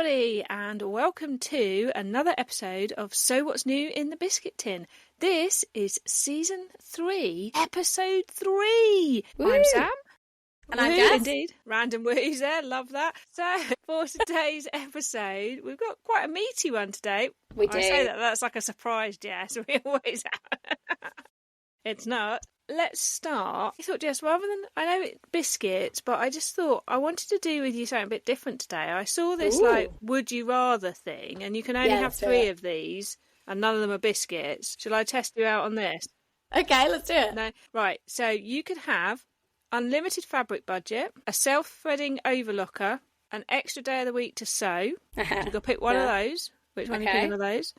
everybody, and welcome to another episode of So What's New in the Biscuit Tin. This is Season 3, Episode 3. Woo! I'm Sam. And I'm Jess. Indeed. Random woos there, love that. So, for today's episode, we've got quite a meaty one today. We do. I say that's like a surprise, Jess. We always have. It's not. Let's start. I thought, Jess, rather than, I know it's biscuits, but I just thought I wanted to do with you something a bit different today. I saw this would you rather thing, and you can only have 3 of these, and none of them are biscuits. Shall I test you out on this? Okay, let's do it. No, right. So you could have unlimited fabric budget, a self-threading overlocker, an extra day of the week to sew. So you've got to pick one of those. Which one are you picking of those?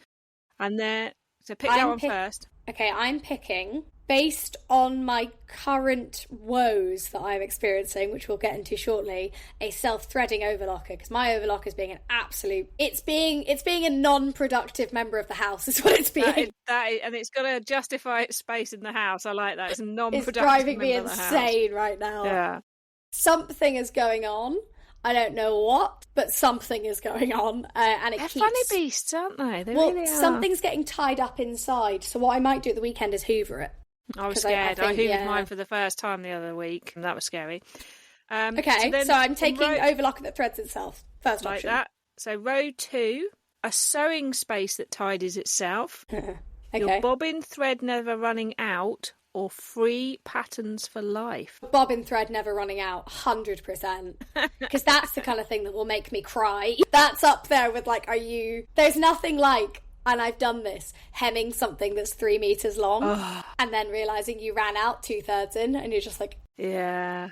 And then, so pick that one first. Okay, I'm picking, based on my current woes that I'm experiencing, which we'll get into shortly, a self-threading overlocker, because my overlocker is being an absolute... It's being a non-productive member of the house, is what it's being. That is, and it's got to justify its space in the house. I like that. It's a non-productive It's driving member me of the insane house. right now. Yeah. Something is going on. I don't know what, but something is going on, and They're funny beasts, aren't they? They really are. Something's getting tied up inside. So what I might do at the weekend is hoover it. I was scared. I hoovered mine for the first time the other week, and that was scary. Okay, so I'm taking overlocker that threads itself. First like option. That. So row 2, a sewing space that tidies itself. Okay. Your bobbin thread never running out. Or free patterns for life. Bobbin thread never running out, 100%. Because that's the kind of thing that will make me cry. That's up there with there's nothing like, and I've done this, hemming something that's 3 meters long, and then realising you ran out 2/3 in, and you're just like... Yeah.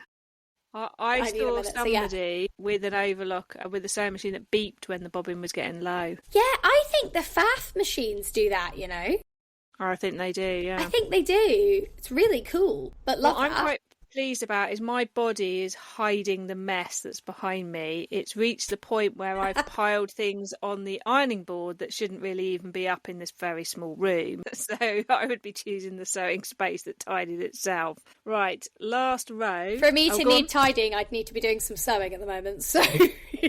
I saw somebody with an overlock, with a sewing machine that beeped when the bobbin was getting low. Yeah, I think the faff machines do that, you know? I think they do, yeah. I think they do. It's really cool. But what I'm quite pleased about is my body is hiding the mess that's behind me. It's reached the point where I've piled things on the ironing board that shouldn't really even be up in this very small room. So I would be choosing the sewing space that tidied itself. Right, last row. For me to need tidying, I'd need to be doing some sewing at the moment. So,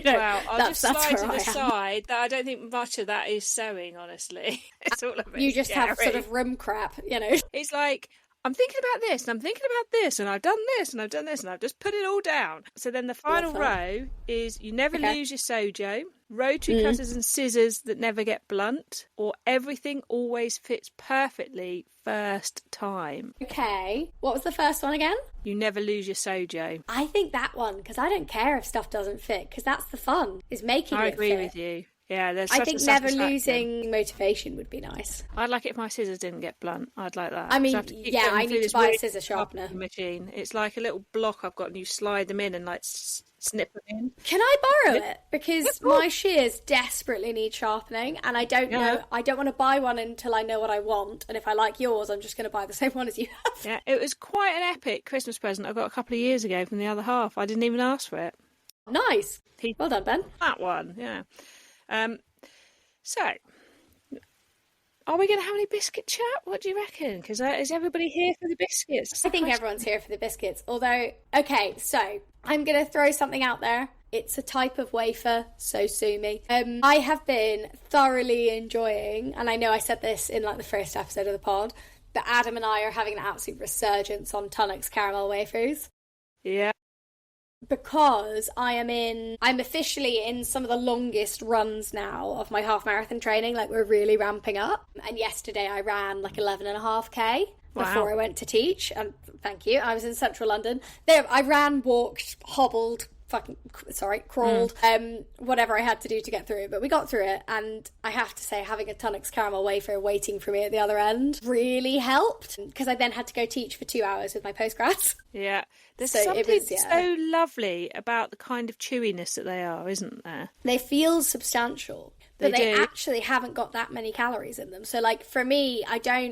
well, I'll just slide to the side. That I don't think much of that is sewing, honestly. It's all a bit You just scary. have sort of room crap, you know. It's like... I'm thinking about this, and I'm thinking about this, and I've done this, and I've done this, and I've just put it all down. So then the final row is you never lose your sojo, rotary cutters and scissors that never get blunt, or everything always fits perfectly first time. Okay. What was the first one again? You never lose your sojo. I think that one, because I don't care if stuff doesn't fit, because that's the fun, is making it fit. I agree with you. Yeah, there's I think never losing motivation would be nice. I'd like it if my scissors didn't get blunt. I'd like that. I mean, I need to buy a scissor sharpener. Machine. It's like a little block I've got, and you slide them in and snip them in. Can I borrow it? Because my shears desperately need sharpening, and I don't know. I don't want to buy one until I know what I want. And if I like yours, I'm just going to buy the same one as you have. Yeah, it was quite an epic Christmas present I got a couple of years ago from the other half. I didn't even ask for it. Nice. Well done, Ben. That one, yeah. So, are we going to have any biscuit chat? What do you reckon? Because is everybody here for the biscuits? I think everyone's here for the biscuits. Although, okay, so I'm going to throw something out there. It's a type of wafer, so sue me. I have been thoroughly enjoying, and I know I said this in the first episode of the pod, but Adam and I are having an absolute resurgence on Tunnocks caramel wafers. Yeah. Because I'm officially in some of the longest runs now of my half marathon training. We're really ramping up. And yesterday I ran 11.5k before I went to teach. And thank you. I was in central London. There, I ran, walked, hobbled, crawled, whatever I had to do to get through it. But we got through it, and I have to say, having a Tunnocks caramel wafer waiting for me at the other end really helped, because I then had to go teach for 2 hours with my postgrads. Yeah. There's something so lovely about the kind of chewiness that they are, isn't there? They feel substantial. But they actually haven't got that many calories in them. So, for me,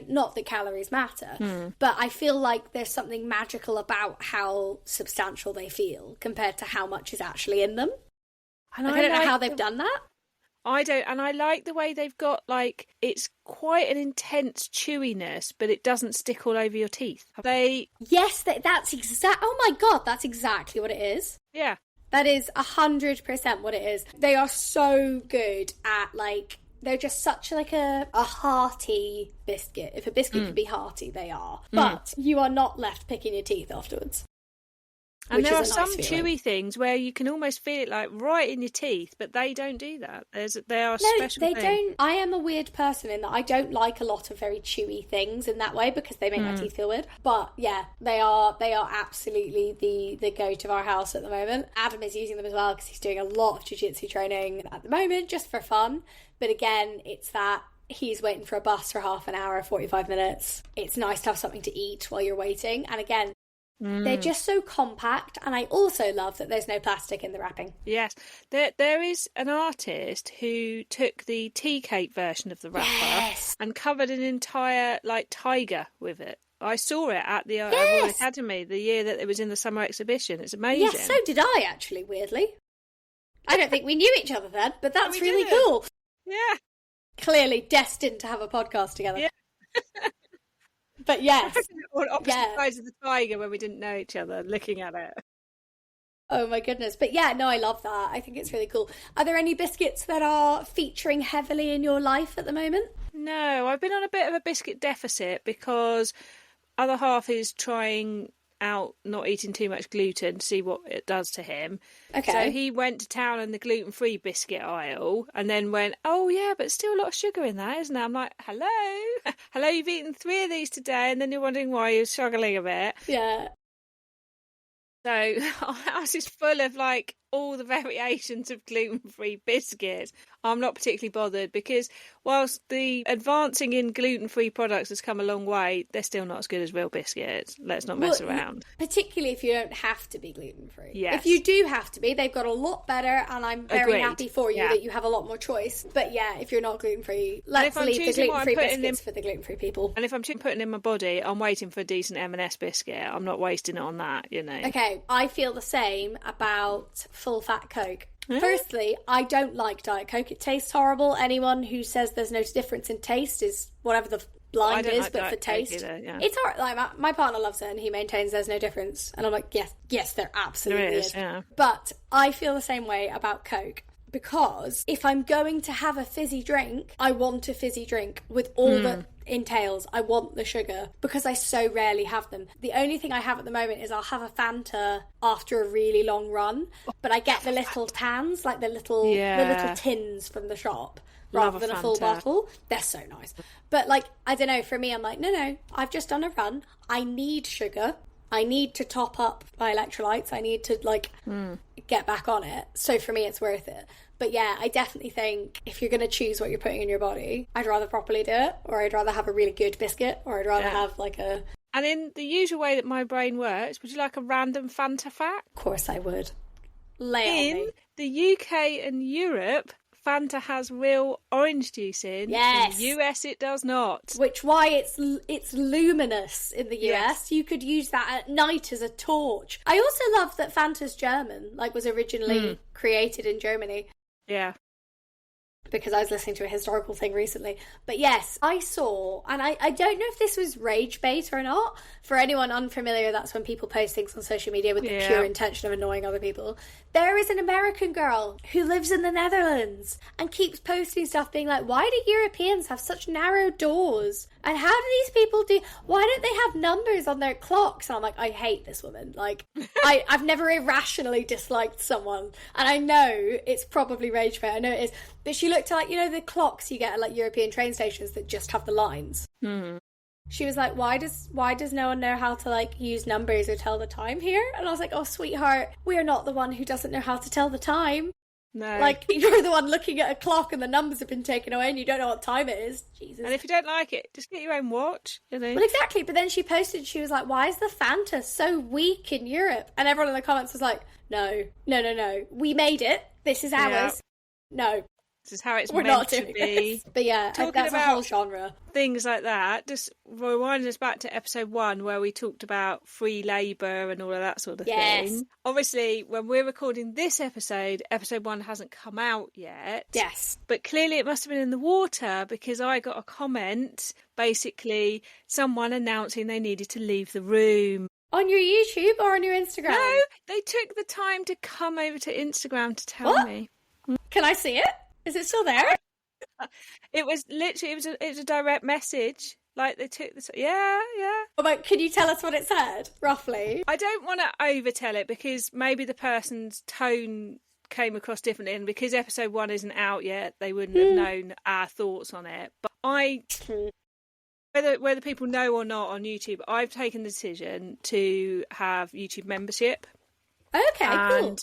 not that calories matter, but I feel like there's something magical about how substantial they feel compared to how much is actually in them. And I don't know how they've done that. I don't, and I like the way they've got, it's quite an intense chewiness, but it doesn't stick all over your teeth. Yes, that's oh my God, that's exactly what it is. Yeah. That is 100% what it is. They are so good at, like, they're just such like a hearty biscuit. If a biscuit can be hearty, they are. But you are not left picking your teeth afterwards. And there are some chewy things where you can almost feel it like right in your teeth, but they don't do that. They are a special thing. Don't. I am a weird person in that I don't like a lot of very chewy things in that way because they make my teeth feel weird. But yeah, they are absolutely the goat of our house at the moment. Adam is using them as well because he's doing a lot of jiu-jitsu training at the moment just for fun. But again, it's that he's waiting for a bus for half an hour, 45 minutes. It's nice to have something to eat while you're waiting. And again, they're just so compact, and I also love that there's no plastic in the wrapping. Yes, there is an artist who took the tea cake version of the wrapper and covered an entire like tiger with it. I saw it at the Royal Academy the year that it was in the summer exhibition. It's amazing. Yes, so did I actually. Weirdly, I don't think we knew each other then, but that's really cool. Yeah, clearly destined to have a podcast together. Yeah. But yes. On opposite sides of the tiger when we didn't know each other, looking at it. Oh my goodness. But yeah, no, I love that. I think it's really cool. Are there any biscuits that are featuring heavily in your life at the moment? No, I've been on a bit of a biscuit deficit because other half is trying out not eating too much gluten to see what it does to him. Okay. So he went to town in the gluten-free biscuit aisle and then went, oh yeah, but still a lot of sugar in that, isn't there? I'm like, hello, you've eaten 3 of these today, and then you're wondering why you're struggling a bit. Yeah. So our house is full of like all the variations of gluten-free biscuits. I'm not particularly bothered because whilst the advancing in gluten-free products has come a long way, they're still not as good as real biscuits. Let's not mess around. Particularly if you don't have to be gluten-free. Yes. If you do have to be, they've got a lot better, and I'm very happy for you that you have a lot more choice. But yeah, if you're not gluten-free, let's leave the gluten-free biscuits for the gluten-free people. And if I'm putting in my body, I'm waiting for a decent M&S biscuit. I'm not wasting it on that, you know. Okay, I feel the same about full-fat Coke. Firstly, I don't like Diet Coke. It tastes horrible. Anyone who says there's no difference in taste is whatever the blind is, like but for taste. Either, yeah. It's hard. Like, my partner loves it and he maintains there's no difference. And I'm like, yes, there absolutely is. Yeah. But I feel the same way about Coke. Because if I'm going to have a fizzy drink, I want a fizzy drink with all that entails. I want the sugar because I so rarely have them. The only thing I have at the moment is I'll have a Fanta after a really long run, but I get the little cans, like the little tins from the shop rather than a full bottle. They're so nice. But like, I don't know, for me, I'm like, no, I've just done a run. I need sugar. I need to top up my electrolytes. I need to get back on it. So for me, it's worth it. But yeah, I definitely think if you're going to choose what you're putting in your body, I'd rather properly do it, or I'd rather have a really good biscuit, or I'd rather have like a... And in the usual way that my brain works, would you like a random Fanta fact? Of course I would. Lay on me. In the UK and Europe, Fanta has real orange juice in. Yes. In the US, it does not. Which why it's luminous in the US. Yes. You could use that at night as a torch. I also love that Fanta's German, like was originally created in Germany. Yeah. Because I was listening to a historical thing recently. But yes, I saw, and I don't know if this was rage bait or not. For anyone unfamiliar, that's when people post things on social media with the pure intention of annoying other people. There is an American girl who lives in the Netherlands and keeps posting stuff being like, why do Europeans have such narrow doors? And how do these people why don't they have numbers on their clocks? And I'm like, I hate this woman. Like, I've never irrationally disliked someone. And I know it's probably rage bait. I know it is. But she looked at, like, you know, the clocks you get at, like, European train stations that just have the lines. Mm-hmm. She was like, why does no one know how to, like, use numbers or tell the time here? And I was like, oh, sweetheart, we're not the one who doesn't know how to tell the time. No. Like, you're the one looking at a clock and the numbers have been taken away and you don't know what time it is. Jesus. And if you don't like it, just get your own watch, you know. Well, exactly. But then she posted, she was like, why is the Fanta so weak in Europe? And everyone in the comments was like, no. We made it. This is ours. No. This is how it's We're meant not to doing be. This. But yeah, that's a whole genre. Things like that. Just rewind us back to episode 1 where we talked about free labour and all of that sort of thing. Obviously, when we're recording this episode 1 hasn't come out yet. Yes. But clearly it must have been in the water because I got a comment, basically someone announcing they needed to leave the room. On your YouTube or on your Instagram? No, they took the time to come over to Instagram to tell me. Can I see it? Is it still there? It was literally, it was a direct message. Like they took the yeah. But can you tell us what it said, roughly? I don't want to overtell it because maybe the person's tone came across differently, and because episode 1 isn't out yet, they wouldn't have known our thoughts on it. But whether people know or not on YouTube, I've taken the decision to have YouTube membership. Okay, cool.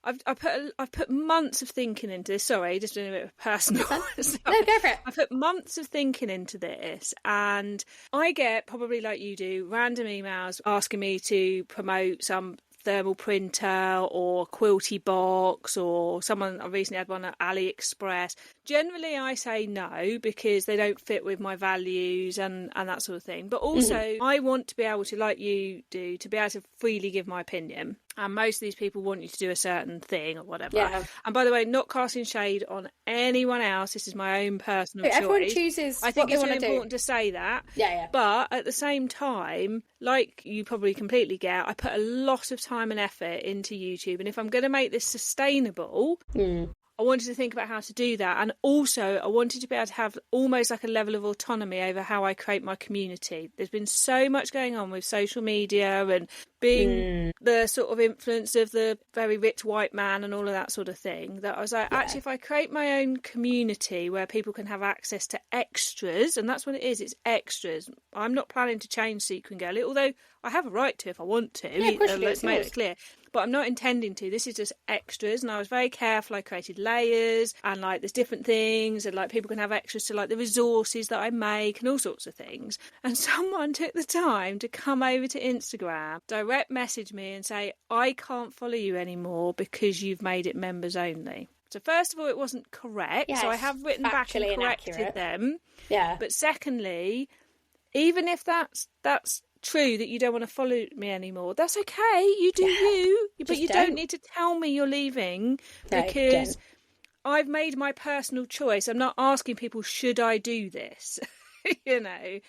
I've put months of thinking into this. Sorry, just doing a bit of personal. No, go for it. I put months of thinking into this, and I get, probably like you do, random emails asking me to promote some thermal printer or quilty box, or someone, I recently had one at AliExpress. Generally I say no because they don't fit with my values and that sort of thing, but also I want to be able to, like you do, to be able to freely give my opinion, and most of these people want you to do a certain thing or whatever. And by the way, not casting shade on anyone else, this is my own personal choice. Everyone chooses I think what they it's want really to important to say that. Yeah. But at the same time, like you probably completely get, I put a lot of time and effort into YouTube, and if I'm going to make this sustainable, I wanted to think about how to do that, and also I wanted to be able to have almost like a level of autonomy over how I create my community. There's been so much going on with social media and being the sort of influence of the very rich white man and all of that sort of thing, that I was like, actually, if I create my own community where people can have access to extras, and that's what it is, it's extras. I'm not planning to change Sequin Girl, although I have a right to if I want to. Yeah, of course you do, let's make it clear. But I'm not intending to. This is just extras, and I was very careful. I created layers, and like there's different things, and like people can have extras to like the resources that I make and all sorts of things. And someone took the time to come over to Instagram, direct message me and say, I can't follow you anymore because you've made it members only. So first of all, it wasn't correct. Yes, so I have written back and corrected inaccurate. them. Yeah. But secondly, even if that's true that you don't want to follow me anymore, that's okay, you do you, but you don't need to tell me you're leaving, because I've made my personal choice. I'm not asking people, should I do this? you know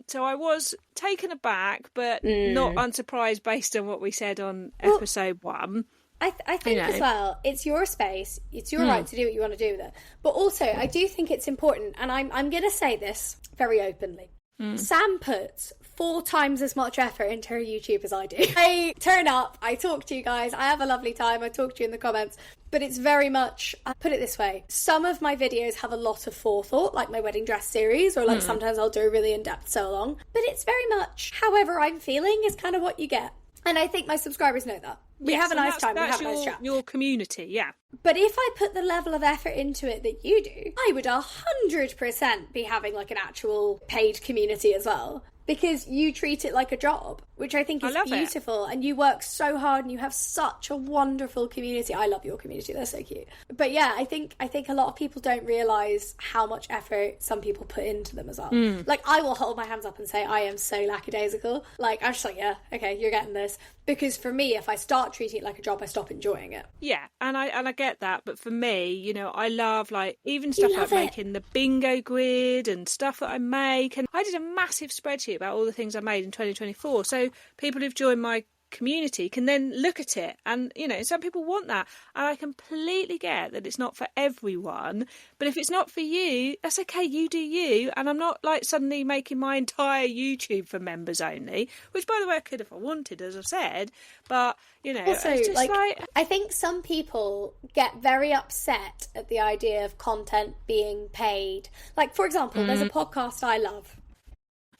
so I was taken aback, but not unsurprised based on what we said on episode 1. I think as well, it's your space, it's your right to do what you want to do with it, but also I do think it's important, and I'm going to say this very openly. Sam puts 4 times as much effort into her YouTube as I do. I turn up, I talk to you guys, I have a lovely time, I talk to you in the comments, but it's very much, I put it this way, some of my videos have a lot of forethought, like my wedding dress series, or like sometimes I'll do a really in-depth sew-along, but it's very much however I'm feeling is kind of what you get. And I think my subscribers know that. We have a nice time, we have a nice chat. Your community, yeah. But if I put the level of effort into it that you do, I would 100% be having like an actual paid community as well. Because you treat it like a job, which I think is beautiful. And you work so hard and you have such a wonderful community. I love your community, they're so cute. But yeah, I think a lot of people don't realise how much effort some people put into them as well. Like, I will hold my hands up and say I am so lackadaisical. Like, I'm just like, yeah, okay, you're getting this. Because for me, if I start treating it like a job, I stop enjoying it. Yeah, and I get that, but for me, you know, I love like even stuff like making the bingo grid and stuff that I make, and I did a massive spreadsheet about all the things I made in 2024. So people who've joined my community can then look at it, and you know, some people want that, and I completely get that it's not for everyone, but if it's not for you, that's okay, you do you. And I'm not like suddenly making my entire YouTube for members only, which by the way I could if I wanted, as I've said, but you know, also, it's just I think some people get very upset at the idea of content being paid. Like, for example, there's a podcast I love.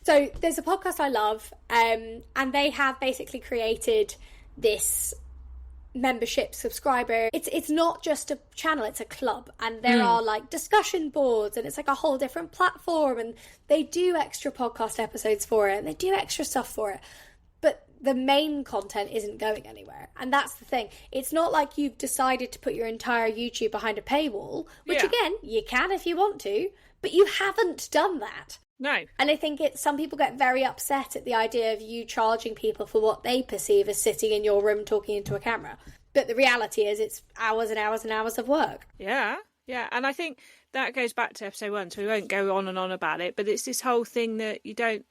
So there's a podcast I love, and they have basically created this membership subscriber. It's not just a channel, it's a club, and there are like discussion boards, and it's like a whole different platform, and they do extra podcast episodes for it, and they do extra stuff for it. But the main content isn't going anywhere. And that's the thing. It's not like you've decided to put your entire YouTube behind a paywall, which again, you can if you want to, but you haven't done that. No. And I think some people get very upset at the idea of you charging people for what they perceive as sitting in your room talking into a camera. But the reality is it's hours and hours and hours of work. Yeah. Yeah, and I think that goes back to episode 1, so we won't go on and on about it, but it's this whole thing that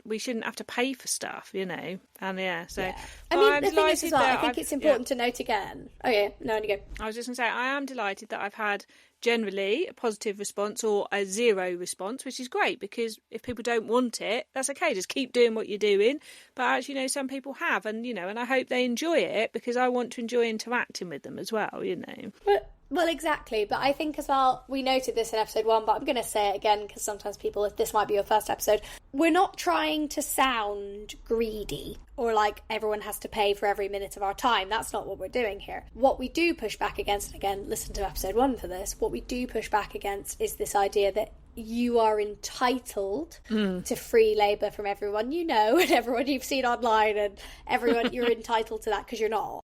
we shouldn't have to pay for stuff, you know, and so. Yeah. I mean, the thing is as well, I think it's important to note again. Oh yeah, no, you go. I was just going to say, I am delighted that I've had generally a positive response or a 0 response, which is great, because if people don't want it, that's okay, just keep doing what you're doing. But actually, you know, some people have, and, you know, and I hope they enjoy it, because I want to enjoy interacting with them as well, you know. Well, exactly. But I think as well, we noted this in episode 1, but I'm going to say it again because sometimes people, if this might be your first episode, we're not trying to sound greedy or like everyone has to pay for every minute of our time. That's not what we're doing here. What we do push back against, and again, listen to episode 1 for this, what we do push back against is this idea that you are entitled to free labour from everyone you know and everyone you've seen online and everyone, you're entitled to that, because you're not.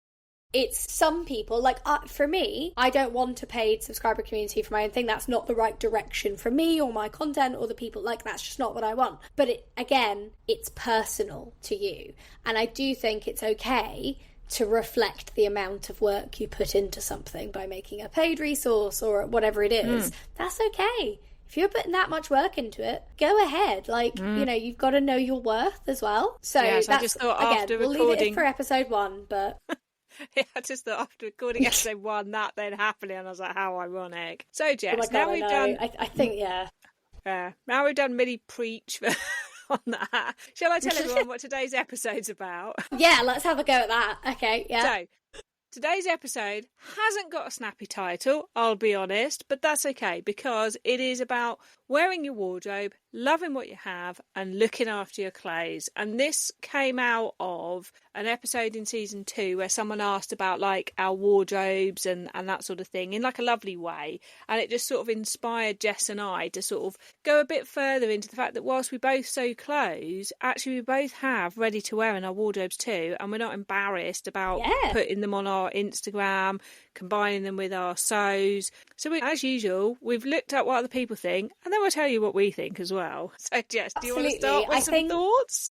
It's some people, like for me, I don't want a paid subscriber community for my own thing. That's not the right direction for me or my content or the people. Like, that's just not what I want. But again, it's personal to you. And I do think it's okay to reflect the amount of work you put into something by making a paid resource or whatever it is. That's okay. If you're putting that much work into it, go ahead. Like, you know, you've got to know your worth as well. So yes, that's, I just thought again, after we'll recording... leave it for episode 1, but... Yeah, I just thought after recording episode 1 that then happening, and I was like, how ironic. So, Jess, oh my God, now we've done... I think, yeah. Now we've done mini preach on that. Shall I tell everyone what today's episode's about? Yeah, let's have a go at that. Okay, yeah. So, today's episode hasn't got a snappy title, I'll be honest, but that's okay, because it is about wearing your wardrobe, loving what you have, and looking after your clothes. And this came out of an episode in season 2 where someone asked about like our wardrobes and that sort of thing in like a lovely way. And it just sort of inspired Jess and I to sort of go a bit further into the fact that whilst we both sew clothes, actually we both have ready to wear in our wardrobes too. And we're not embarrassed about putting them on our Instagram, combining them with our sews. So as usual, we've looked at what other people think, and then we'll tell you what we think as well. So Jess, do you want to start with some thoughts?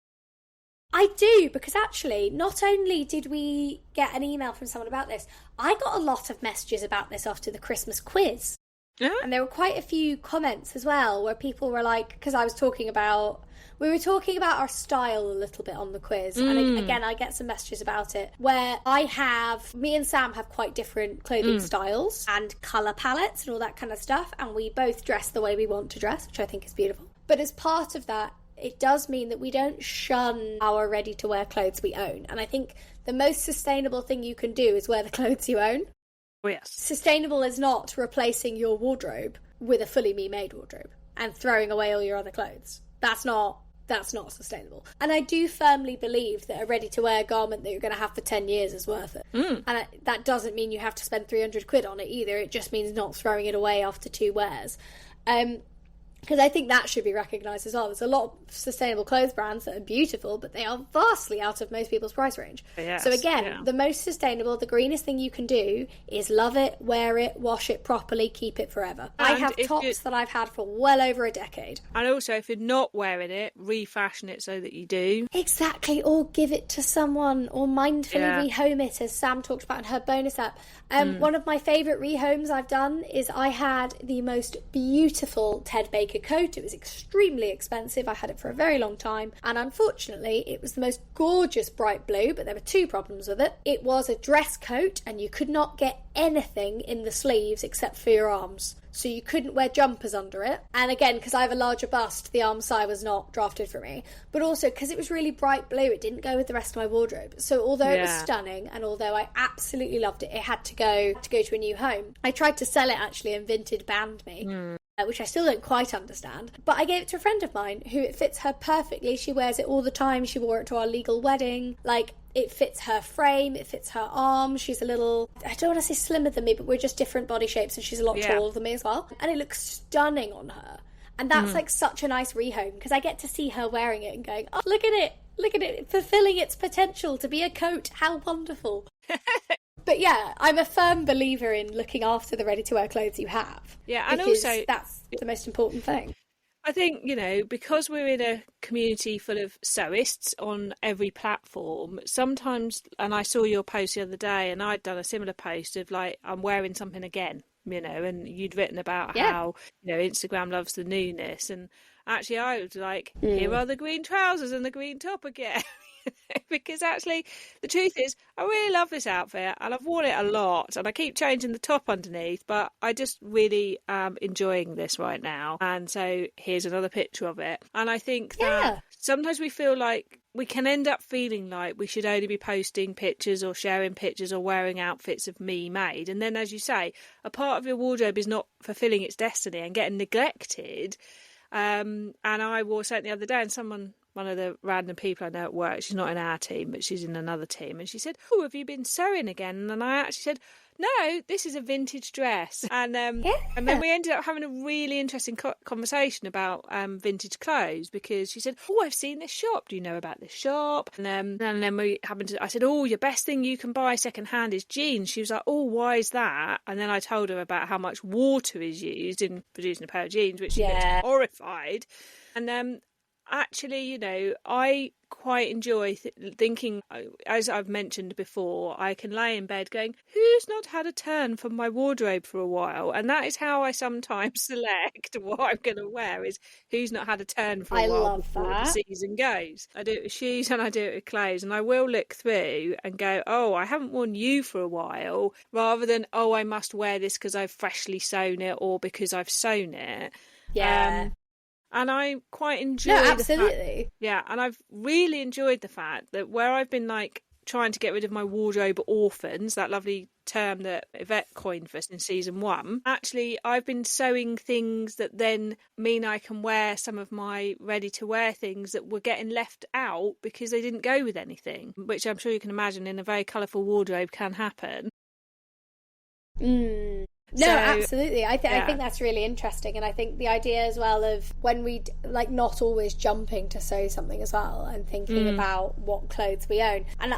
I do, because actually, not only did we get an email from someone about this, I got a lot of messages about this after the Christmas quiz. Yeah. And there were quite a few comments as well where people were like, because we were talking about our style a little bit on the quiz. And again, I get some messages about it where me and Sam have quite different clothing styles and colour palettes and all that kind of stuff. And we both dress the way we want to dress, which I think is beautiful. But as part of that, it does mean that we don't shun our ready-to-wear clothes we own. And I think the most sustainable thing you can do is wear the clothes you own. Oh, yes. Sustainable is not replacing your wardrobe with a fully me-made wardrobe and throwing away all your other clothes. That's not sustainable. And I do firmly believe that a ready-to-wear garment that you're going to have for 10 years is worth it. And that doesn't mean you have to spend 300 quid on it either. It just means not throwing it away after 2 wears. Because I think that should be recognised as well. There's a lot of sustainable clothes brands that are beautiful, but they are vastly out of most people's price range. Yes, so again, the most sustainable, the greenest thing you can do is love it, wear it, wash it properly, keep it forever. And I have tops that I've had for well over a decade. And also, if you're not wearing it, refashion it so that you do. Exactly, or give it to someone, or mindfully rehome it, as Sam talked about in her bonus app. One of my favourite rehomes I've done is I had the most beautiful Ted Baker coat. It was extremely expensive. I had it for a very long time, and unfortunately it was the most gorgeous bright blue, but there were 2 problems with it. It was a dress coat and you could not get anything in the sleeves except for your arms. So you couldn't wear jumpers under it. And again, because I have a larger bust, the arm side was not drafted for me. But also, because it was really bright blue, it didn't go with the rest of my wardrobe. So although it was stunning, and although I absolutely loved it, it had to go to a new home. I tried to sell it, actually, and Vinted banned me. Which I still don't quite understand. But I gave it to a friend of mine who it fits her perfectly. She wears it all the time. She wore it to our legal wedding. Like, it fits her frame, it fits her arms. She's a little, I don't want to say slimmer than me, but we're just different body shapes, and she's a lot taller than me as well. And it looks stunning on her. And that's like such a nice rehome, because I get to see her wearing it and going, oh, look at it, fulfilling its potential to be a coat. How wonderful. But yeah, I'm a firm believer in looking after the ready-to-wear clothes you have. Yeah, and also that's the most important thing. I think, you know, because we're in a community full of sewists on every platform, sometimes, and I saw your post the other day, and I'd done a similar post of like, I'm wearing something again. and you'd written about how, Instagram loves the newness. And actually I was like, here are the green trousers and the green top again. Because actually the truth is I really love this outfit and I've worn it a lot and I keep changing the top underneath, but I just really am enjoying this right now. And so here's another picture of it. And I think that sometimes we feel like we can end up feeling like we should only be posting pictures or sharing pictures or wearing outfits of me made. And then, as you say, a part of your wardrobe is not fulfilling its destiny and getting neglected. And I wore something the other day and one of the random people I know at work, she's not in our team, but she's in another team. And she said, oh, have you been sewing again? And I actually said, no, this is a vintage dress. And then we ended up having a really interesting conversation about vintage clothes, because she said, oh, I've seen this shop. Do you know about this shop? And then I said, oh, your best thing you can buy secondhand is jeans. She was like, oh, why is that? And then I told her about how much water is used in producing a pair of jeans, which she gets horrified. And actually, I quite enjoy thinking, as I've mentioned before, I can lay in bed going, who's not had a turn from my wardrobe for a while? And that is how I sometimes select what I'm going to wear, is who's not had a turn for a while before the season goes. I do it with shoes and I do it with clothes, and I will look through and go, oh, I haven't worn you for a while, rather than, oh, I must wear this because I've freshly sewn it or because I've sewn it. And I quite enjoy absolutely. And I've really enjoyed the fact that where I've been like trying to get rid of my wardrobe orphans, that lovely term that Yvette coined for us in season 1, actually I've been sewing things that then mean I can wear some of my ready to wear things that were getting left out because they didn't go with anything, which I'm sure you can imagine in a very colourful wardrobe can happen. No, absolutely. I think that's really interesting, and I think the idea as well of when we like not always jumping to sew something as well, and thinking about what clothes we own. And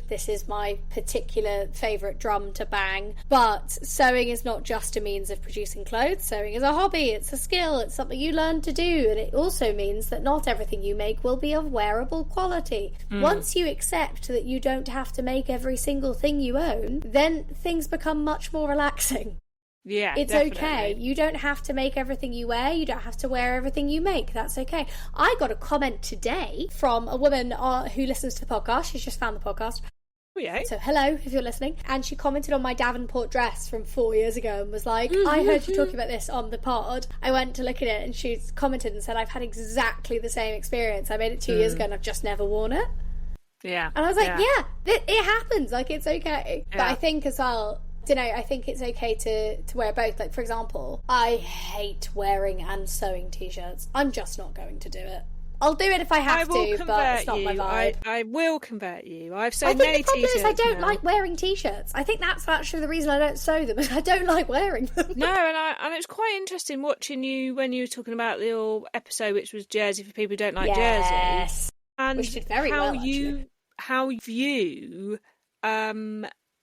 this is my particular favourite drum to bang, but sewing is not just a means of producing clothes. Sewing is a hobby, it's a skill, it's something you learn to do, and it also means that not everything you make will be of wearable quality. Once you accept that you don't have to make every single thing you own, then things become much more relaxing. Yeah, it's definitely. okay. You don't have to make everything you wear. You don't have to wear everything you make. That's okay. I got a comment today from a woman who listens to the podcast. She's just found the podcast. Oh, yeah. So hello, if you're listening. And she commented on my Davenport dress from 4 years ago and was like, I heard you talking about this on the pod. I went to look at it and she commented and said, I've had exactly the same experience. I made it 2 years ago and I've just never worn it. Yeah. And I was like, it happens. Like, it's okay. Yeah. But I think as well, I think it's okay to wear both. Like, for example, I hate wearing and sewing t-shirts. I'm just not going to do it. I'll do it if I have to, but it's not my vibe. I will convert you. I've sewn many t-shirts. The problem is I don't like wearing t-shirts. I think that's actually the reason I don't sew them. I don't like wearing them. No, and it's quite interesting watching you when you were talking about your episode, which was Jersey for people who don't like Jersey. And which did very well, actually. How you view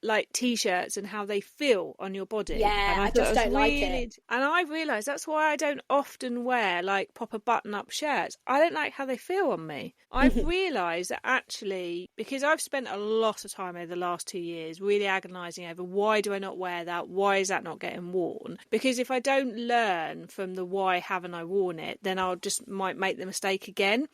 like t-shirts and how they feel on your body. Yeah, and I just don't like it. And I've realised that's why I don't often wear like proper button-up shirts. I don't like how they feel on me. I've realised that actually, because I've spent a lot of time over the last 2 years really agonising over why do I not wear that? Why is that not getting worn? Because if I don't learn from the why haven't I worn it, then I'll just might make the mistake again.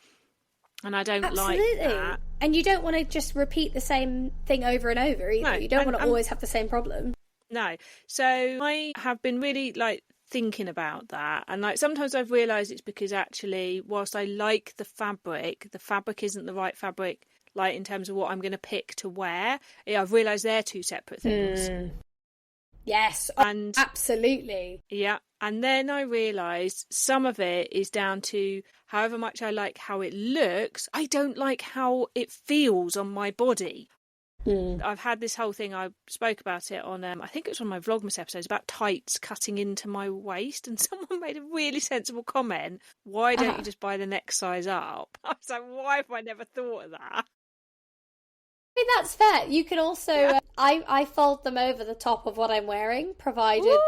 And I don't like that. And you don't want to just repeat the same thing over and over either. No, you don't want to always have the same problem. No. So I have been really like thinking about that. And like sometimes I've realised it's because actually whilst I like the fabric isn't the right fabric, like in terms of what I'm going to pick to wear. I've realised they're two separate things. Yes, and absolutely. Yeah. And then I realised some of it is down to however much I like how it looks, I don't like how it feels on my body. I've had this whole thing, I spoke about it on, I think it was on my Vlogmas episodes, about tights cutting into my waist, and someone made a really sensible comment, why don't you just buy the next size up? I was like, why have I never thought of that? I mean, that's fair. You can also, I fold them over the top of what I'm wearing, provided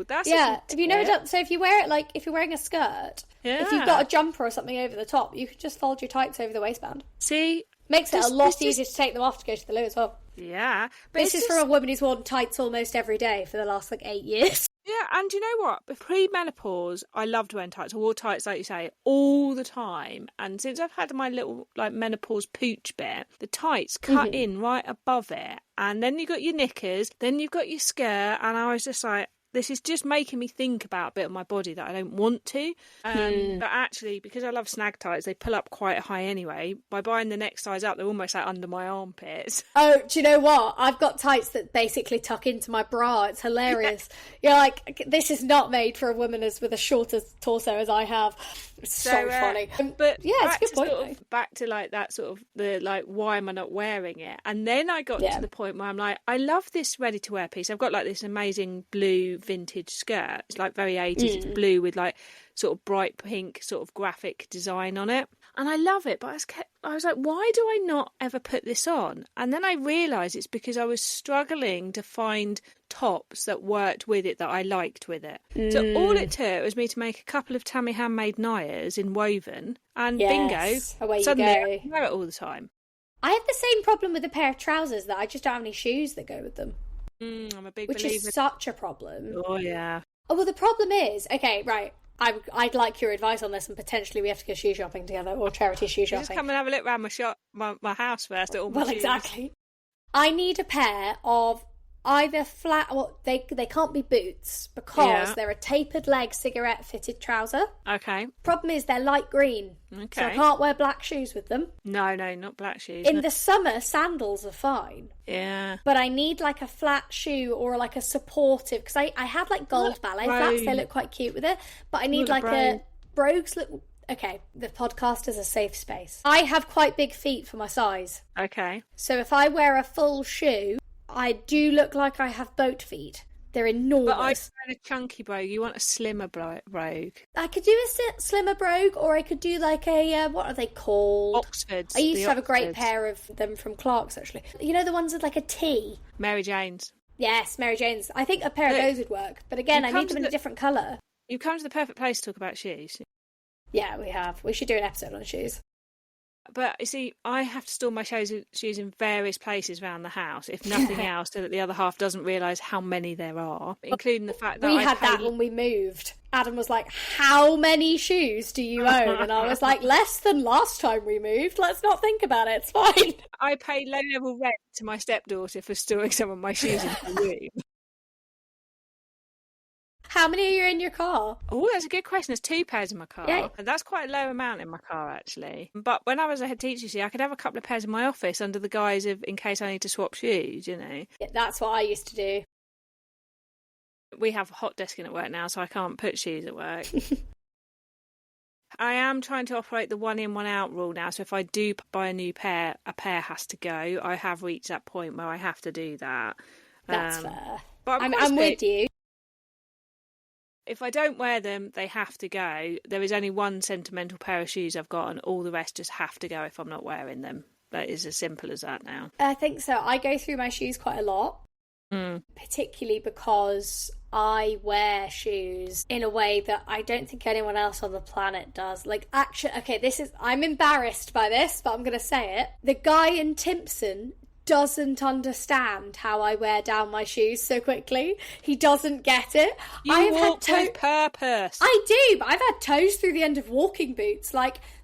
that's have you never done? So if you wear it like if you're wearing a skirt, if you've got a jumper or something over the top, you can just fold your tights over the waistband. See, makes it a lot easier to take them off to go to the loo as well. Yeah. But This is from a woman who's worn tights almost every day for the last 8 years. Yeah, and you know what? Pre-menopause, I loved wearing tights. I wore tights, like you say, all the time. And since I've had my little menopause pooch bit, the tights cut in right above it. And then you've got your knickers, then you've got your skirt. And I was just like, this is just making me think about a bit of my body that I don't want to. But actually, because I love snag tights, they pull up quite high anyway. By buying the next size up, they're almost under my armpits. Oh, do you know what? I've got tights that basically tuck into my bra. It's hilarious. You're like, this is not made for a woman with a shorter torso as I have. It's so funny. But yeah, it's a good point. Back to that sort of why am I not wearing it? And then I got to the point where I'm like, I love this ready to wear piece. I've got this amazing blue vintage skirt. It's very 80s. It's blue with sort of bright pink sort of graphic design on it. And I love it, but I was like, why do I not ever put this on? And then I realised it's because I was struggling to find tops that worked with it, that I liked with it. So all it took was me to make a couple of Tammy handmade Nayas in woven, and bingo, away suddenly you go. I can wear it all the time. I have the same problem with a pair of trousers that I just don't have any shoes that go with them. I'm a big which believer. is such a problem. Oh, yeah. Oh, well, the problem is, okay, right, I'd like your advice on this, and potentially we have to go shoe shopping together, or charity shoe shopping. Just come and have a look around my house first at all my shoes. Exactly. I need a pair of either flat, they can't be boots because they're a tapered leg cigarette fitted trouser. Okay. Problem is they're light green. Okay. So I can't wear black shoes with them. No, not black shoes. In the summer, sandals are fine. Yeah. But I need a flat shoe or a supportive, because I have gold ballet flats, they look quite cute with it, but I need a brogues look. Okay, the podcast is a safe space. I have quite big feet for my size. Okay. So if I wear a full shoe, I do look like I have boat feet. They're enormous. But I want a chunky brogue. You want a slimmer brogue. I could do a slimmer brogue, or I could do a, what are they called? Oxfords. I used to have a great pair of them from Clark's, actually. You know, the ones with a T? Mary Jane's. Yes, Mary Jane's. I think a pair of those would work. But again, I need them in a different colour. You've come to the perfect place to talk about shoes. Yeah, we have. We should do an episode on shoes. But, you see, I have to store my shoes in various places around the house, if nothing else, so that the other half doesn't realise how many there are, including the fact that we had that when we moved. Adam was like, how many shoes do you own? And I was like, less than last time we moved. Let's not think about it. It's fine. I paid low-level rent to my stepdaughter for storing some of my shoes in the room. How many are in your car? Oh, that's a good question. There's 2 pairs in my car. Yeah. And that's quite a low amount in my car, actually. But when I was a head teacher, I could have a couple of pairs in my office under the guise of, in case I need to swap shoes, you know. Yeah, that's what I used to do. We have a hot desk in at work now, so I can't put shoes at work. I am trying to operate the 1 in, 1 out rule now. So if I do buy a new pair, a pair has to go. I have reached that point where I have to do that. That's fair. But I'm with you. If I don't wear them, they have to go. There is only 1 sentimental pair of shoes I've got, and all the rest just have to go if I'm not wearing them. That is as simple as that now. I think so. I go through my shoes quite a lot, particularly because I wear shoes in a way that I don't think anyone else on the planet does. Actually, okay, I'm embarrassed by this, but I'm going to say it. The guy in Timpson doesn't understand how I wear down my shoes so quickly. He doesn't get it. You walk with purpose. I do, but I've had toes through the end of walking boots.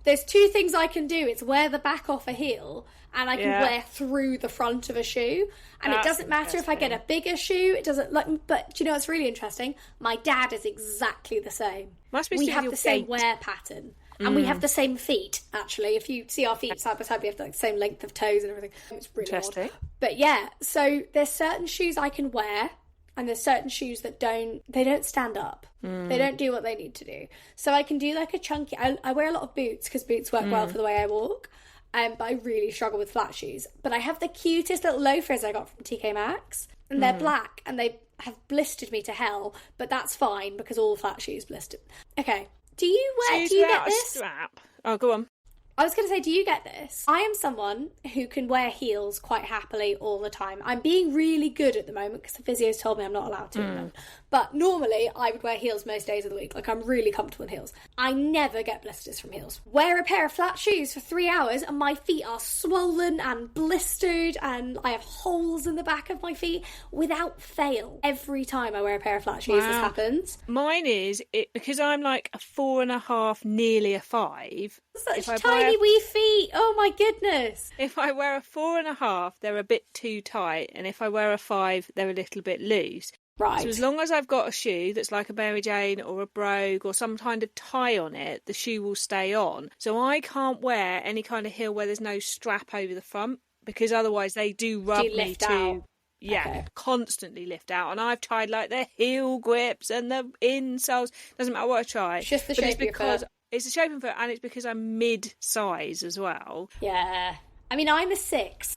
There's 2 things I can do. It's wear the back off a heel, and I can wear through the front of a shoe. And it doesn't matter if I get a bigger shoe. It doesn't but do you know what's really interesting? My dad is exactly the same. We have the same wear pattern. And we have the same feet, actually. If you see our feet side by side, we have the same length of toes and everything. It's really odd. But yeah, so there's certain shoes I can wear, and there's certain shoes that don't stand up. They don't do what they need to do. So I can do a chunky... I wear a lot of boots, because boots work well for the way I walk. But I really struggle with flat shoes. But I have the cutest little loafers I got from TK Maxx, and they're black, and they have blistered me to hell, but that's fine, because all flat shoes blistered. Okay. Do you get this? Strap. Oh, go on. I was going to say, do you get this? I am someone who can wear heels quite happily all the time. I'm being really good at the moment because the physio's told me I'm not allowed to. But normally I would wear heels most days of the week. Like, I'm really comfortable in heels. I never get blisters from heels. Wear a pair of flat shoes for 3 hours and my feet are swollen and blistered and I have holes in the back of my feet without fail. Every time I wear a pair of flat shoes, this happens. Mine is, because I'm like a 4.5, nearly a 5. Such tiny wee feet. Oh my goodness. If I wear a 4.5, they're a bit too tight. And if I wear a 5, they're a little bit loose. Right. So as long as I've got a shoe that's like a Mary Jane or a brogue or some kind of tie on it, the shoe will stay on. So I can't wear any kind of heel where there's no strap over the front, because otherwise they do rub me to... Yeah, constantly lift out. And I've tried like the heel grips and the insoles. Doesn't matter what I try. It's just the shape of your foot. It's the shape of my foot, and it's because I'm mid-size as well. Yeah. I mean, I'm a 6.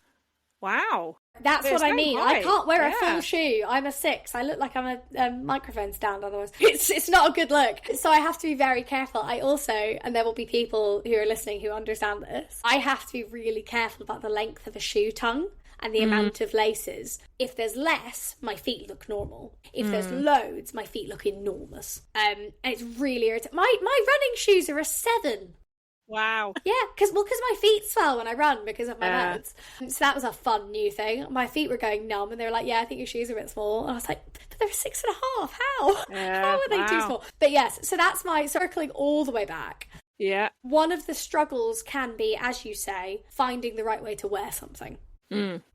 Wow. That's what I mean. I can't wear a full shoe. I'm a 6. I look like I'm a microphone stand otherwise. It's not a good look. So I have to be very careful. I also, and there will be people who are listening who understand this, I have to be really careful about the length of a shoe tongue and the amount of laces. If there's less, my feet look normal. If there's loads, my feet look enormous. And it's really irritating. My running shoes are a 7. Wow. Yeah, because my feet swell when I run because of my meds. So that was a fun new thing. My feet were going numb and they were like, yeah, I think your shoes are a bit small. And I was like, but they're 6.5. How? How are they too small? But yes, so that's my circling all the way back. Yeah. One of the struggles can be, as you say, finding the right way to wear something.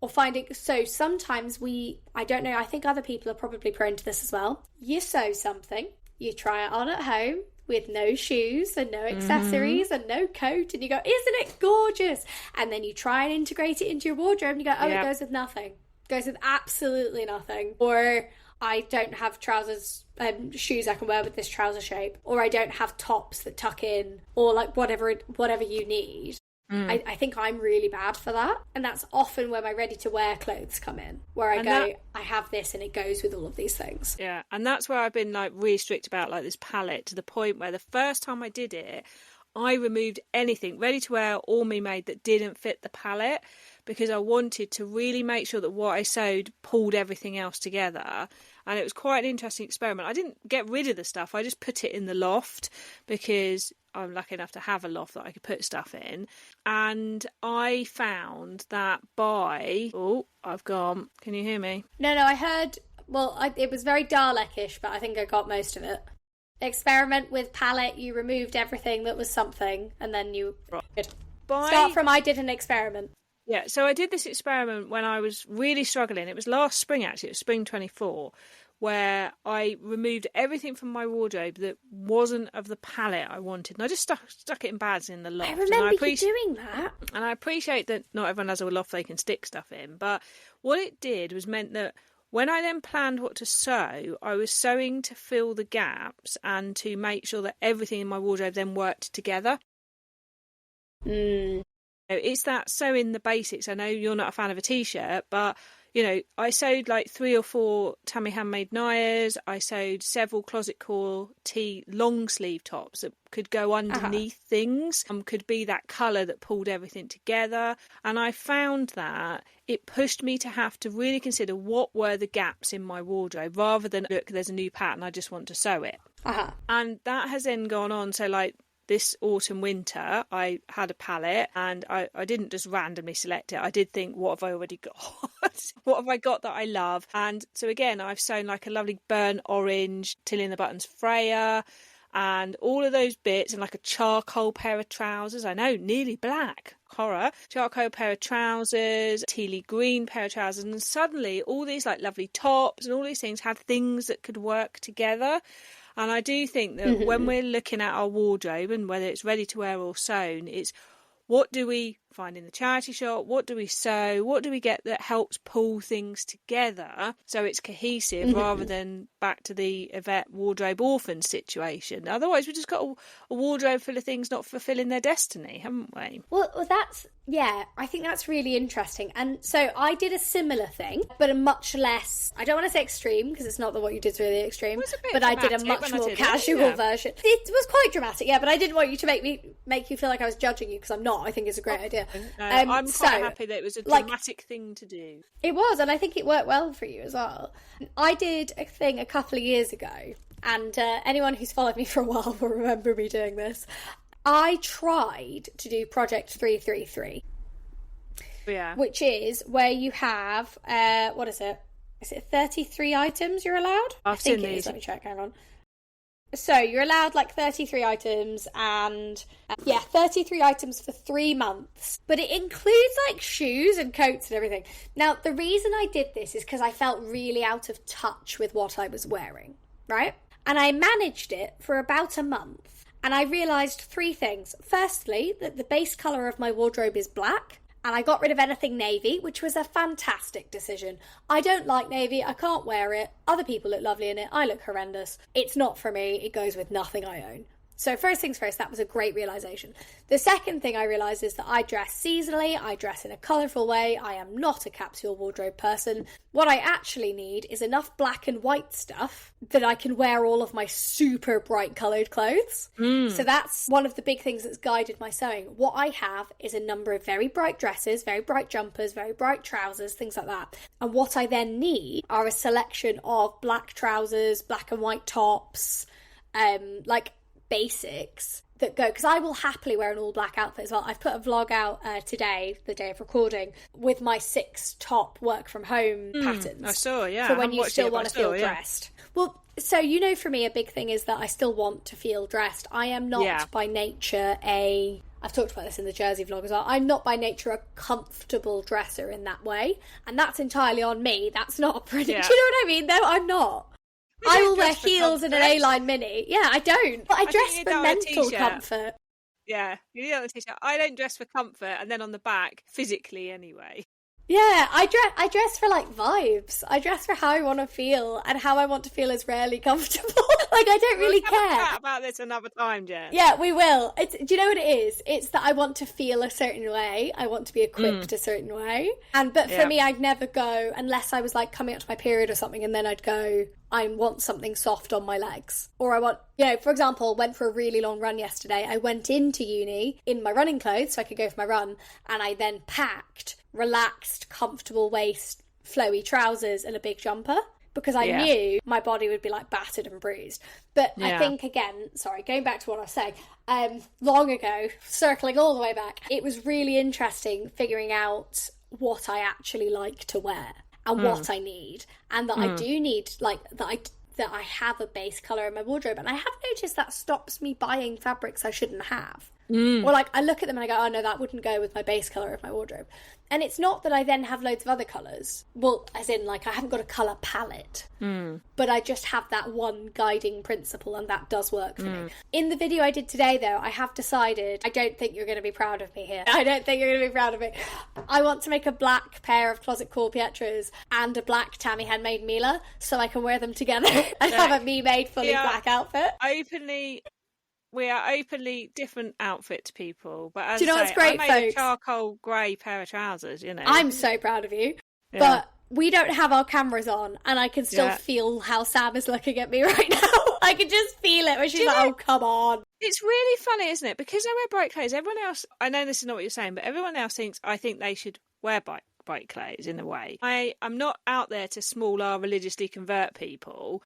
Or finding, so sometimes I don't know, I think other people are probably prone to this as well. You sew something, you try it on at home with no shoes and no accessories and no coat, and you go, isn't it gorgeous? And then you try and integrate it into your wardrobe and you go, oh, it goes with nothing. It goes with absolutely nothing. Or I don't have trousers and shoes I can wear with this trouser shape, or I don't have tops that tuck in, or like whatever you need. I think I'm really bad for that. And that's often where my ready-to-wear clothes come in, where I have this and it goes with all of these things. Yeah, and that's where I've been like really strict about like this palette, to the point where the first time I did it, I removed anything ready-to-wear or me-made that didn't fit the palette, because I wanted to really make sure that what I sewed pulled everything else together. And it was quite an interesting experiment. I didn't get rid of the stuff, I just put it in the loft, because I'm lucky enough to have a loft that I could put stuff in. And I found that I've gone. Can you hear me? No, I heard, it was very Dalek-ish, but I think I got most of it. Experiment with palette, you removed everything that was something, and then you... Start from I did an experiment. Yeah, so I did this experiment when I was really struggling. It was last spring, actually. It was spring 24, where I removed everything from my wardrobe that wasn't of the palette I wanted. And I just stuck it in bags in the loft. I remember you doing that. And I appreciate that not everyone has a loft they can stick stuff in. But what it did was meant that when I then planned what to sew, I was sewing to fill the gaps and to make sure that everything in my wardrobe then worked together. It's that sewing the basics. I know you're not a fan of a t-shirt, but you know, I sewed like 3 or 4 Tammy handmade Nayas. I sewed several closet core tee long sleeve tops that could go underneath things and could be that colour that pulled everything together. And I found that it pushed me to have to really consider what were the gaps in my wardrobe, rather than, look, there's a new pattern, I just want to sew it. And that has then gone on. So like, this autumn winter I had a palette, and I didn't just randomly select it. I did think, what have I already got? What have I got that I love? And so again, I've sewn like a lovely burnt orange Tilly and the Buttons Freya and all of those bits, and like a charcoal pair of trousers. I know, nearly black, horror. Charcoal pair of trousers, tealy green pair of trousers, and suddenly all these like lovely tops and all these things had things that could work together. And I do think that when we're looking at our wardrobe, and whether it's ready to wear or sewn, it's what do we find in the charity shop? What do we sew? What do we get that helps pull things together so it's cohesive, rather than back to the Yvette wardrobe orphan situation? Otherwise, we've just got a wardrobe full of things not fulfilling their destiny, haven't we? Well, that's... Yeah, I think that's really interesting. And so I did a similar thing, but a much less, I don't want to say extreme, because it's not that what you did is really extreme, but I did a much more casual version. It was quite dramatic, yeah, but I didn't want you to make you feel like I was judging you, because I'm not. not. I think it's a great idea. No, I'm quite happy that it was a dramatic thing to do. It was, and I think it worked well for you as well. I did a thing a couple of years ago, and anyone who's followed me for a while will remember me doing this. I tried to do Project 333. Yeah. Which is where you have, what is it? Is it 33 items you're allowed? I think it is. Let me check, hang on. So you're allowed like 33 items and 33 items for 3 months. But it includes like shoes and coats and everything. Now, the reason I did this is because I felt really out of touch with what I was wearing, right? And I managed it for about a month. And I realised 3 things. Firstly, that the base colour of my wardrobe is black. And I got rid of anything navy, which was a fantastic decision. I don't like navy, I can't wear it. Other people look lovely in it, I look horrendous. It's not for me, it goes with nothing I own. So first things first, that was a great realisation. The second thing I realised is that I dress seasonally, I dress in a colourful way, I am not a capsule wardrobe person. What I actually need is enough black and white stuff that I can wear all of my super bright coloured clothes. So that's one of the big things that's guided my sewing. What I have is a number of very bright dresses, very bright jumpers, very bright trousers, things like that. And what I then need are a selection of black trousers, black and white tops, basics that go, because I will happily wear an all black outfit as well. I've put a vlog out today, the day of recording, with my 6 top work from home patterns. I saw, yeah. For when you still want to feel dressed. Well, so for me, a big thing is that I still want to feel dressed. I am not by nature I've talked about this in the Jersey vlog as well. I'm not by nature a comfortable dresser in that way, and that's entirely on me. That's not pretty. Yeah. Do you know what I mean? No, I'm not. I will wear heels and an A-line mini. Yeah, I don't. But I dress for mental comfort. Yeah, you know, t-shirt. I don't dress for comfort, and then on the back, physically anyway. Yeah, I dress for like vibes. I dress for how I want to feel, and how I want to feel is rarely comfortable. Like, I don't really care. We'll chat about this another time, Jen. Yeah, we will. Do you know what it is? It's that I want to feel a certain way. I want to be equipped a certain way. But for me, I'd never go unless I was like coming up to my period or something, and then I'd go, I want something soft on my legs. Or I want, for example, went for a really long run yesterday. I went into uni in my running clothes so I could go for my run, and I then packed relaxed, comfortable waist, flowy trousers and a big jumper, because I knew my body would be like battered and bruised. But I think, again, sorry, going back to what I was saying, long ago, circling all the way back, it was really interesting figuring out what I actually like to wear and what I need, and that I do need, like, that I have a base colour in my wardrobe. And I have noticed that stops me buying fabrics I shouldn't have. Or like, I look at them and I go, oh no, that wouldn't go with my base colour of my wardrobe. And it's not that I then have loads of other colours. Well, as in, like, I haven't got a colour palette. But I just have that one guiding principle, and that does work for me. In the video I did today, though, I have decided, I don't think you're going to be proud of me here. I don't think you're going to be proud of me. I want to make a black pair of Closet Core Pietras and a black Tammy Handmade Mila, so I can wear them together and have a me made fully black outfit. We are openly different outfit people, but as do you know what's great, I made folks? A charcoal grey pair of trousers. I'm so proud of you, but we don't have our cameras on, and I can still feel how Sam is looking at me right now. I can just feel it when she's like, "Oh, come on." It's really funny, isn't it? Because I wear bright clothes. Everyone else, I know this is not what you're saying, but everyone else thinks I think they should wear bright clothes in a way. I'm not out there to small R religiously convert people.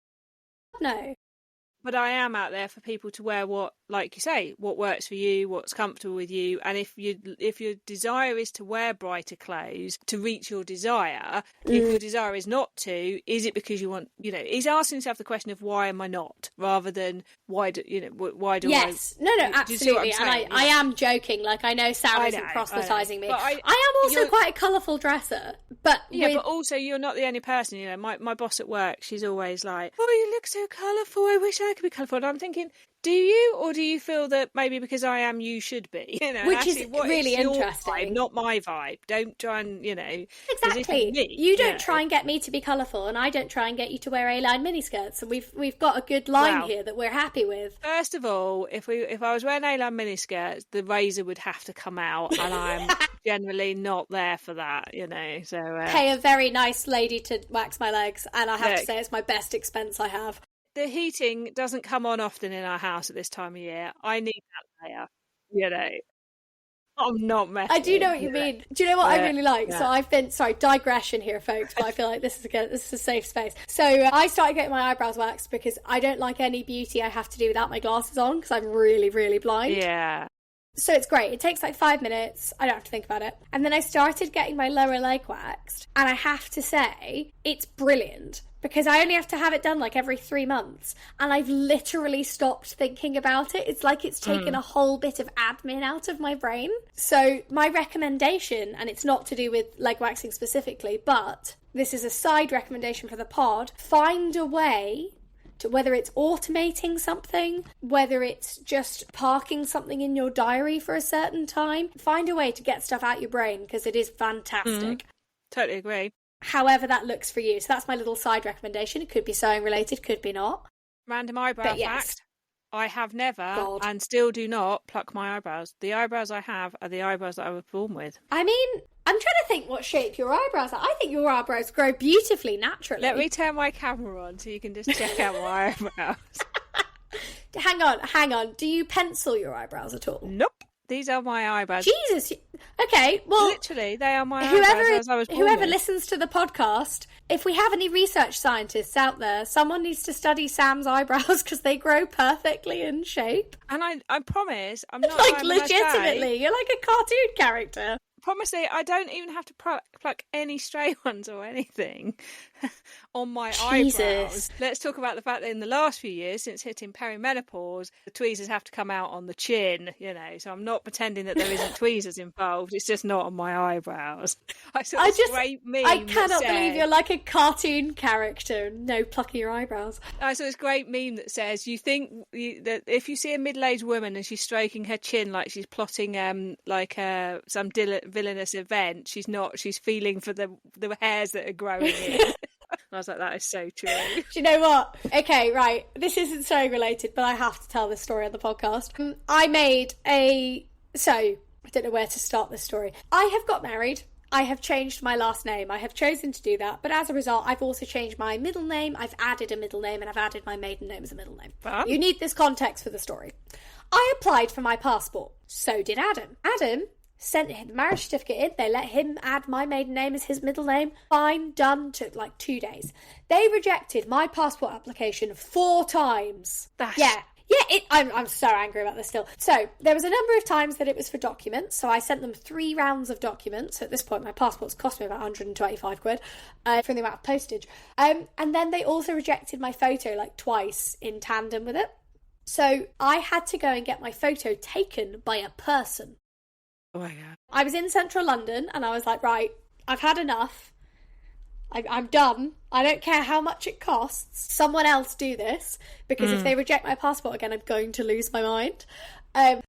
No. But I am out there for people to wear what, like you say, what works for you, what's comfortable with you. And if your desire is to wear brighter clothes to reach your desire, if your desire is not to, is it because you want, is asking yourself the question of why am I not, rather than why do I? Yes, no, absolutely. And I am joking. Like, I know Sam isn't proselytising me. I am also quite a colourful dresser. But but also you're not the only person. My boss at work, she's always like, "Oh, you look so colourful. I wish I could be colourful." And I'm thinking, do you, or do you feel that maybe because I am, you should be? Which actually, is really interesting. Vibe, not my vibe. Don't try and exactly. You don't try and get me to be colourful, and I don't try and get you to wear A-line miniskirts. And we've got a good line here that we're happy with. First of all, if I was wearing A-line miniskirts, the razor would have to come out, and I'm generally not there for that. So pay a very nice lady to wax my legs, and I have to say it's my best expense I have. The heating doesn't come on often in our house at this time of year. I need that layer, I'm not messing. I do know what you mean. Do you know what I really like? Yeah. So I've been, sorry, digression here, folks, but I feel like this is a safe space. So I started getting my eyebrows waxed because I don't like any beauty I have to do without my glasses on because I'm really, really blind. Yeah. So it's great. It takes like 5 minutes. I don't have to think about it. And then I started getting my lower leg waxed. And I have to say, it's brilliant because I only have to have it done like every 3 months. And I've literally stopped thinking about it. It's like it's taken a whole bit of admin out of my brain. So my recommendation, and it's not to do with leg waxing specifically, but this is a side recommendation for the pod, find a way to, whether it's automating something, whether it's just parking something in your diary for a certain time, find a way to get stuff out your brain because it is fantastic. Totally agree. However that looks for you. So that's my little side recommendation. It could be sewing related, could be not. Random eyebrow fact. I have never and still do not pluck my eyebrows. The eyebrows I have are the eyebrows that I was born with. I mean, I'm trying to think what shape your eyebrows are. I think your eyebrows grow beautifully naturally. Let me turn my camera on so you can just check out my eyebrows. Hang on. Do you pencil your eyebrows at all? Nope. These are my eyebrows. Jesus. Okay, well... Literally, they are my eyebrows as I was born Whoever with. listens to the podcast, if we have any research scientists out there, someone needs to study Sam's eyebrows because they grow perfectly in shape. And I promise, I'm not like, legitimately, you're like a cartoon character. Honestly, I don't even have to pluck any stray ones or anything on my eyebrows. Let's talk about the fact that in the last few years, since hitting perimenopause, the tweezers have to come out on the chin, you know, so I'm not pretending that there isn't tweezers involved, it's just not on my eyebrows. I great meme I cannot believe you're like a cartoon character, no plucking your eyebrows. I saw this great meme that says, that if you see a middle-aged woman and she's stroking her chin like she's plotting some villainous event, she's feeling for the hairs that are growing in. I was like, that is so true. Do you know what? Okay, right. This isn't sewing related, but I have to tell this story on the podcast. I don't know where to start this story. I have got married. I have changed my last name. I have chosen to do that. But as a result, I've also changed my middle name. I've added a middle name and I've added my maiden name as a middle name. Fun. You need this context for the story. I applied for my passport. So did Adam. Adam sent the marriage certificate in. They let him add my maiden name as his middle name. Fine, done. Took like 2 days. They rejected my passport application 4 times. I'm so angry about this still. So there was a number of times that it was for documents. So I sent them 3 rounds of documents. So at this point, my passport's cost me about 125 quid for the amount of postage. And then they also rejected my photo like twice in tandem with it. So I had to go and get my photo taken by a person. Oh my God. I was in central London and I was like, right, I've had enough. I'm done. I don't care how much it costs. Someone else do this because if they reject my passport again, I'm going to lose my mind.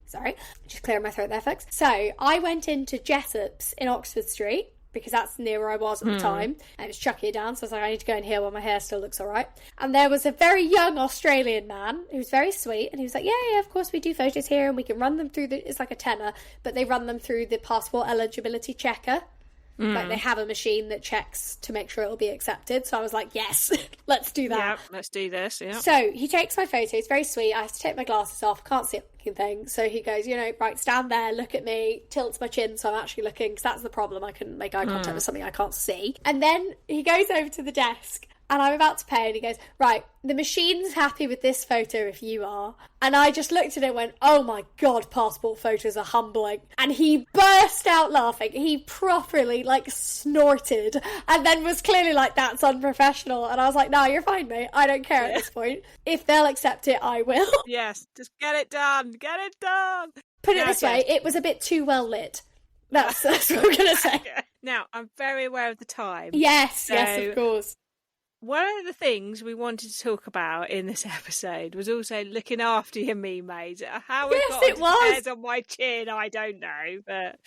Sorry, just clearing my throat there, folks. So I went into Jessop's in Oxford Street because that's near where I was at the time. And it was chucking it down, so I was like, I need to go in here while my hair still looks all right. And there was a very young Australian man who was very sweet, and he was like, yeah, of course we do photos here, and we can run them through it's like a tenner, but they run them through the passport eligibility checker. Like they have a machine that checks to make sure it'll be accepted. So I was like, yes, let's do that. Yeah, let's do this. Yeah. So he takes my photo. It's very sweet. I have to take my glasses off. Can't see a fucking thing. So he goes, right, stand there, look at me, tilts my chin so I'm actually looking, because that's the problem. I couldn't make eye contact with something I can't see. And then he goes over to the desk and I'm about to pay and he goes, right, the machine's happy with this photo if you are. And I just looked at it and went, oh my God, passport photos are humbling. And he burst out laughing. He properly snorted and then was clearly like, that's unprofessional. And I was like, no, you're fine, mate. I don't care at this point. If they'll accept it, I will. Yes, just get it done. Get it done. Put it this way, it was a bit too well lit. That's what I'm going to say. Now, I'm very aware of the time. Yes, of course. One of the things we wanted to talk about in this episode was also looking after your mermaids. How it got hairs on my chin, I don't know, but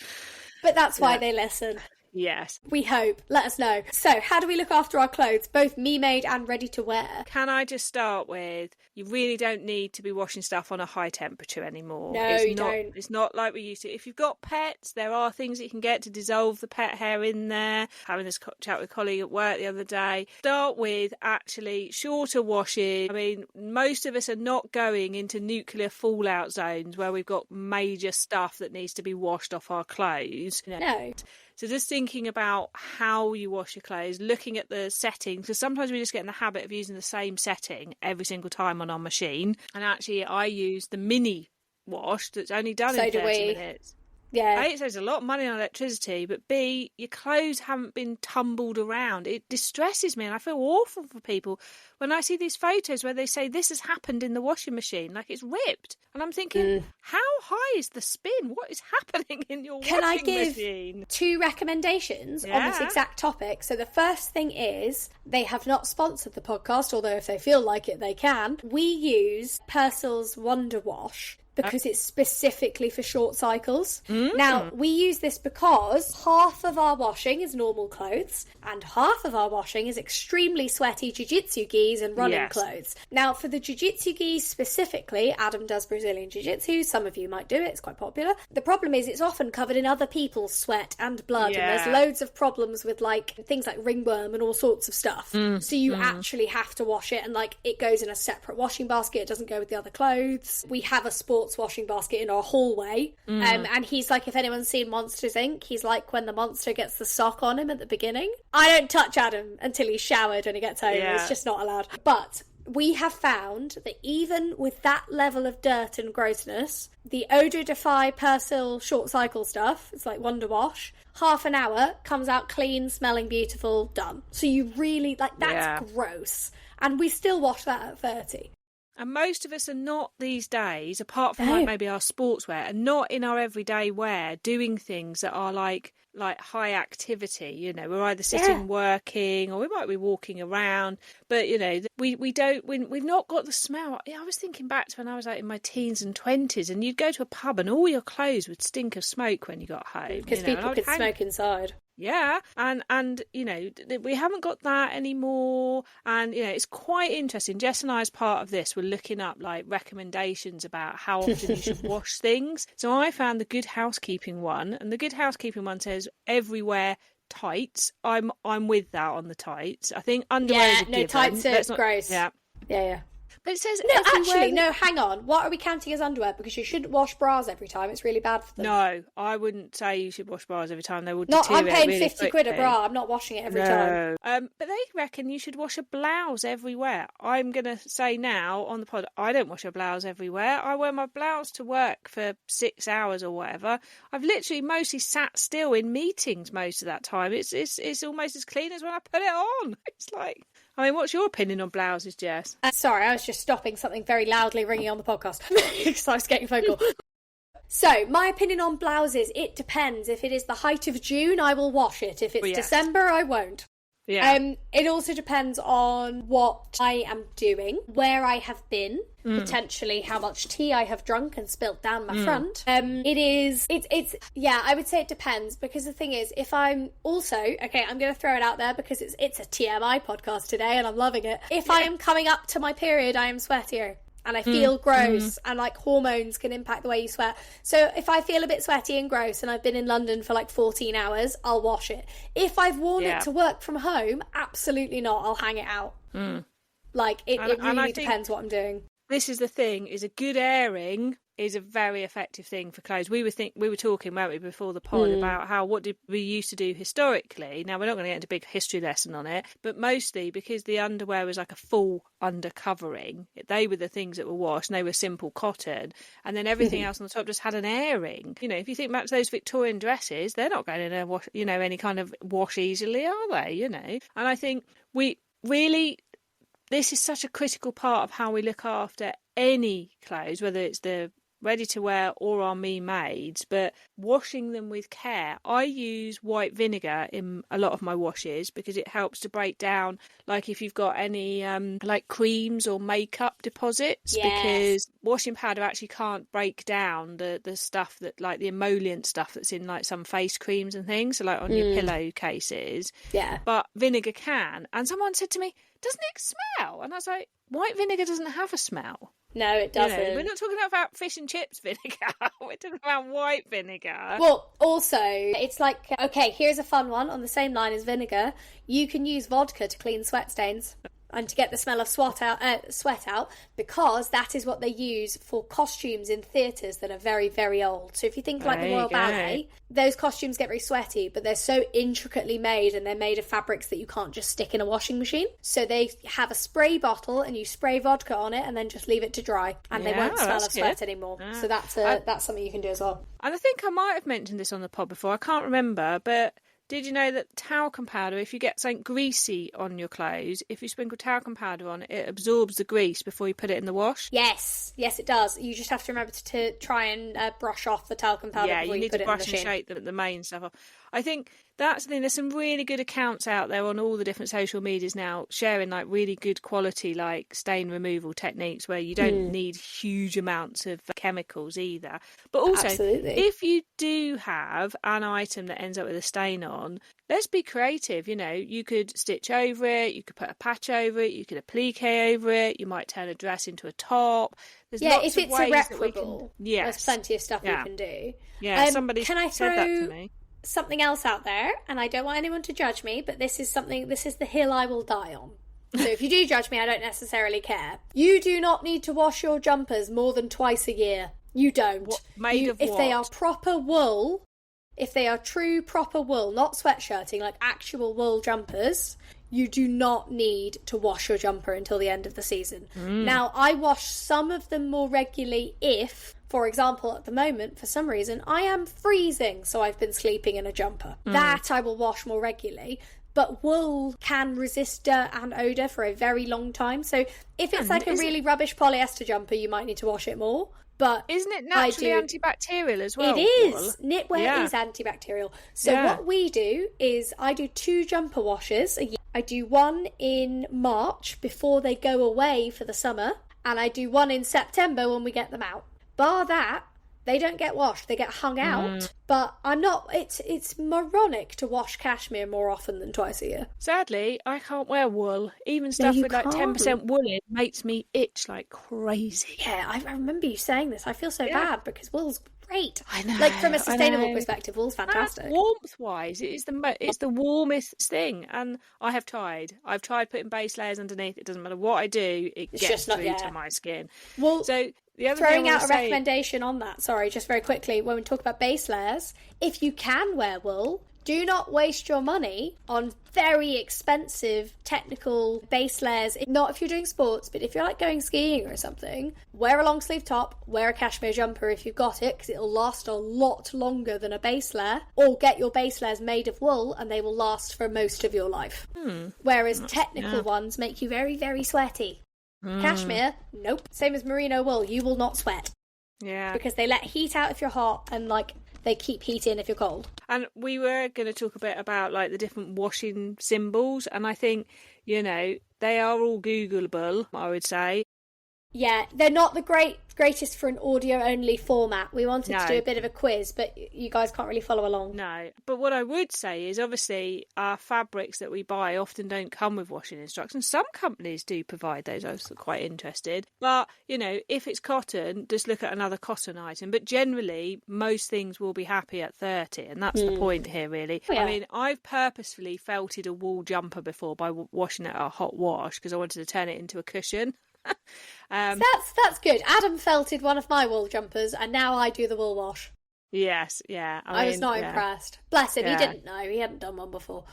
that's why they listen. Yes. We hope. Let us know. So, how do we look after our clothes, both me-made and ready to wear? Can I just start with, you really don't need to be washing stuff on a high temperature anymore. No, you don't. It's not like we used to. If you've got pets, there are things that you can get to dissolve the pet hair in there. Having this chat with a colleague at work the other day. Start with actually shorter washes. I mean, most of us are not going into nuclear fallout zones where we've got major stuff that needs to be washed off our clothes. No. So just thinking about how you wash your clothes, looking at the settings, because sometimes we just get in the habit of using the same setting every single time on our machine. And actually, I use the mini wash that's only done in 30 minutes. Yeah. A, it saves a lot of money on electricity, but B, your clothes haven't been tumbled around. It distresses me, and I feel awful for people when I see these photos where they say this has happened in the washing machine, like it's ripped. And I'm thinking, how high is the spin? What is happening in your washing machine? Can I give 2 recommendations on this exact topic? So the first thing is, they have not sponsored the podcast, although if they feel like it, they can. We use Persil's Wonder Wash, because it's specifically for short cycles. Now, we use this because half of our washing is normal clothes and half of our washing is extremely sweaty jiu-jitsu gis and running clothes. Now, for the jiu-jitsu gis specifically, Adam does Brazilian jiu-jitsu. Some of you might do it. It's quite popular. The problem is it's often covered in other people's sweat and blood, and there's loads of problems with like things like ringworm and all sorts of stuff. So you actually have to wash it, and like it goes in a separate washing basket. It doesn't go with the other clothes. We have a sports washing basket in our hallway, and he's like, if anyone's seen Monsters Inc., he's like when the monster gets the sock on him at the beginning. I don't touch Adam until he's showered when he gets home. It's just not allowed. But we have found that even with that level of dirt and grossness, the Odor Defy Persil short cycle stuff, it's like Wonder Wash, half an hour, comes out clean, smelling beautiful, done. So you really, like, that's gross. And we still wash that at 30. And most of us are not these days, apart from like maybe our sportswear, and not in our everyday wear doing things that are like high activity. You know, we're either sitting working, or we might be walking around, but you know, we've not got the smell. I was thinking back to when I was like in my teens and 20s, and you'd go to a pub and all your clothes would stink of smoke when you got home, because people could smoke inside. Yeah, and you know, we haven't got that anymore, and you know, it's quite interesting. Jess and I, as part of this, were looking up like recommendations about how often you should wash things. So I found the Good Housekeeping one, and the Good Housekeeping one says everywhere tights. I'm with that on the tights. I think underwear is a given. Tights are gross. Yeah. But it says no, actually, no, hang on. What are we counting as underwear? Because you shouldn't wash bras every time. It's really bad for them. No, I wouldn't say you should wash bras every time. They will I'm deteriorate paying really 50 quid a bra. I'm not washing it every time. But they reckon you should wash a blouse everywhere. I'm going to say now on the pod, I don't wash a blouse everywhere. I wear my blouse to work for 6 hours or whatever. I've literally mostly sat still in meetings most of that time. It's almost as clean as when I put it on. It's like... I mean, what's your opinion on blouses, Jess? Sorry, I was just stopping something very loudly ringing on the podcast because I was getting a phone call. So, my opinion on blouses, it depends. If it is the height of June, I will wash it. If it's December, I won't. Yeah. It also depends on what I am doing, where I have been, potentially how much tea I have drunk and spilt down my front. I would say it depends, because the thing is, if I'm also, okay, I'm going to throw it out there because it's a TMI podcast today and I'm loving it. If I am coming up to my period, I am sweatier. And I feel gross, and like hormones can impact the way you sweat. So if I feel a bit sweaty and gross and I've been in London for like 14 hours, I'll wash it. If I've worn it to work from home, absolutely not. I'll hang it out. Like it really depends what I'm doing. This is the thing, is a good airing is a very effective thing for clothes. We were talking, weren't we, before the pod about what did we used to do historically. Now, we're not going to get into a big history lesson on it, but mostly because the underwear was like a full undercovering. They were the things that were washed, and they were simple cotton, and then everything else on the top just had an airing. You know, if you think back to those Victorian dresses, they're not going to wash, you know, any kind of wash easily, are they? You know, and I think we really... This is such a critical part of how we look after any clothes, whether it's the ready to wear or are me mades, but washing them with care. I use white vinegar in a lot of my washes because it helps to break down, like if you've got any like creams or makeup deposits, because washing powder actually can't break down the stuff that, like the emollient stuff that's in like some face creams and things, so like on your pillowcases. Yeah. But vinegar can. And someone said to me, doesn't it smell? And I was like, white vinegar doesn't have a smell. No, it doesn't. We're not talking about fish and chips vinegar. We're talking about white vinegar. Well, also, it's like, okay, here's a fun one on the same line as vinegar. You can use vodka to clean sweat stains and to get the smell of sweat out, because that is what they use for costumes in theatres that are very, very old. So if you think like the Royal Ballet, those costumes get very sweaty, but they're so intricately made, and they're made of fabrics that you can't just stick in a washing machine. So they have a spray bottle, and you spray vodka on it, and then just leave it to dry, and they won't smell of sweat anymore. So that's something you can do as well. And I think I might have mentioned this on the pod before. I can't remember, but did you know that talcum powder, if you get something greasy on your clothes, if you sprinkle talcum powder on it, it absorbs the grease before you put it in the wash? Yes, it does. You just have to remember to try and brush off the talcum powder before you put it in the machine. Yeah, you need to brush and shake the main stuff off. I think that's the thing. There's some really good accounts out there on all the different social medias now sharing like really good quality like stain removal techniques where you don't need huge amounts of chemicals either. But also, if you do have an item that ends up with a stain on, let's be creative. You could stitch over it, you could put a patch over it, you could applique over it, you might turn a dress into a top. There's lots if of it's ways irreparable, there's plenty of stuff you can do. Yeah, somebody said that to me. Something else out there, and I don't want anyone to judge me, but this is the hill I will die on. So if you do judge me, I don't necessarily care. You do not need to wash your jumpers more than twice a year. You don't. If they are proper wool, if they are true proper wool, not sweatshirting, like actual wool jumpers, you do not need to wash your jumper until the end of the season. Now, I wash some of them more regularly if, for example, at the moment, for some reason, I am freezing, so I've been sleeping in a jumper. That I will wash more regularly. But wool can resist dirt and odour for a very long time. So if it's like a really rubbish polyester jumper, you might need to wash it more. But isn't it naturally antibacterial as well? It is. Knitwear is antibacterial. So what we do is I do 2 jumper washes a year. I do one in March before they go away for the summer, and I do one in September when we get them out. Bar that, they don't get washed, they get hung out. But I'm not, it's moronic to wash cashmere more often than twice a year. Sadly, I can't wear wool. Even stuff with like 10% wool in makes me itch like crazy. Yeah, I remember you saying this. I feel so bad because wool's great. I know. Like from a sustainable perspective, wool's fantastic. Warmth-wise, it's the warmest thing. And I have tried. I've tried putting base layers underneath. It doesn't matter what I do, it gets through to my skin. Well, so the other throwing out a recommendation on that, sorry, just very quickly, when we talk about base layers, if you can wear wool, do not waste your money on very expensive technical base layers. Not if you're doing sports, but if you're like going skiing or something, wear a long sleeve top, wear a cashmere jumper if you've got it, because it'll last a lot longer than a base layer. Or get your base layers made of wool and they will last for most of your life. Whereas technical ones make you very, very sweaty. Cashmere, nope. Same as merino wool, you will not sweat. Yeah. Because they let heat out if you're hot and like they keep heat in if you're cold. And we were going to talk a bit about like the different washing symbols, and I think, they are all Googleable, I would say. Yeah, they're not the greatest for an audio-only format. We wanted to do a bit of a quiz, but you guys can't really follow along. No, but what I would say is obviously our fabrics that we buy often don't come with washing instructions. Some companies do provide those. I was quite interested. But, if it's cotton, just look at another cotton item. But generally, most things will be happy at 30, and that's the point here, really. Oh, yeah. I mean, I've purposefully felted a wool jumper before by washing it at a hot wash because I wanted to turn it into a cushion. That's good. Adam felted one of my wool jumpers, and now I do the wool wash. Yes, yeah. I was not impressed. Bless him, he didn't know. He hadn't done one before.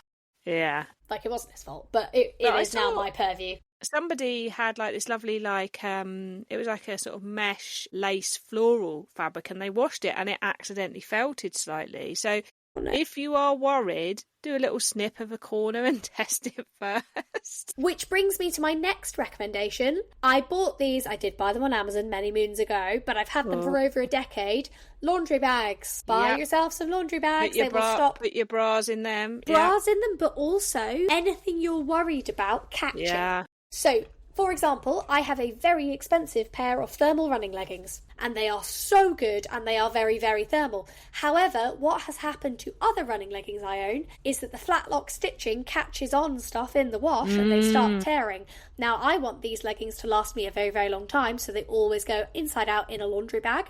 Yeah. Like, it wasn't his fault, but it is now my purview. Somebody had like this lovely it was like a sort of mesh lace floral fabric, and they washed it and it accidentally felted slightly. So If you are worried, do a little snip of a corner and test it first. Which brings me to my next recommendation. I bought these, I did buy them on Amazon many moons ago, but I've had them for over a decade. Laundry bags. Buy yourself some laundry bags. They will stop. Put your bras in them. Bras in them, but also anything you're worried about catching. Yeah. So, for example, I have a very expensive pair of thermal running leggings, and they are so good and they are very, very thermal. However, what has happened to other running leggings I own is that the flat lock stitching catches on stuff in the wash and they start tearing. Now, I want these leggings to last me a very, very long time, so they always go inside out in a laundry bag.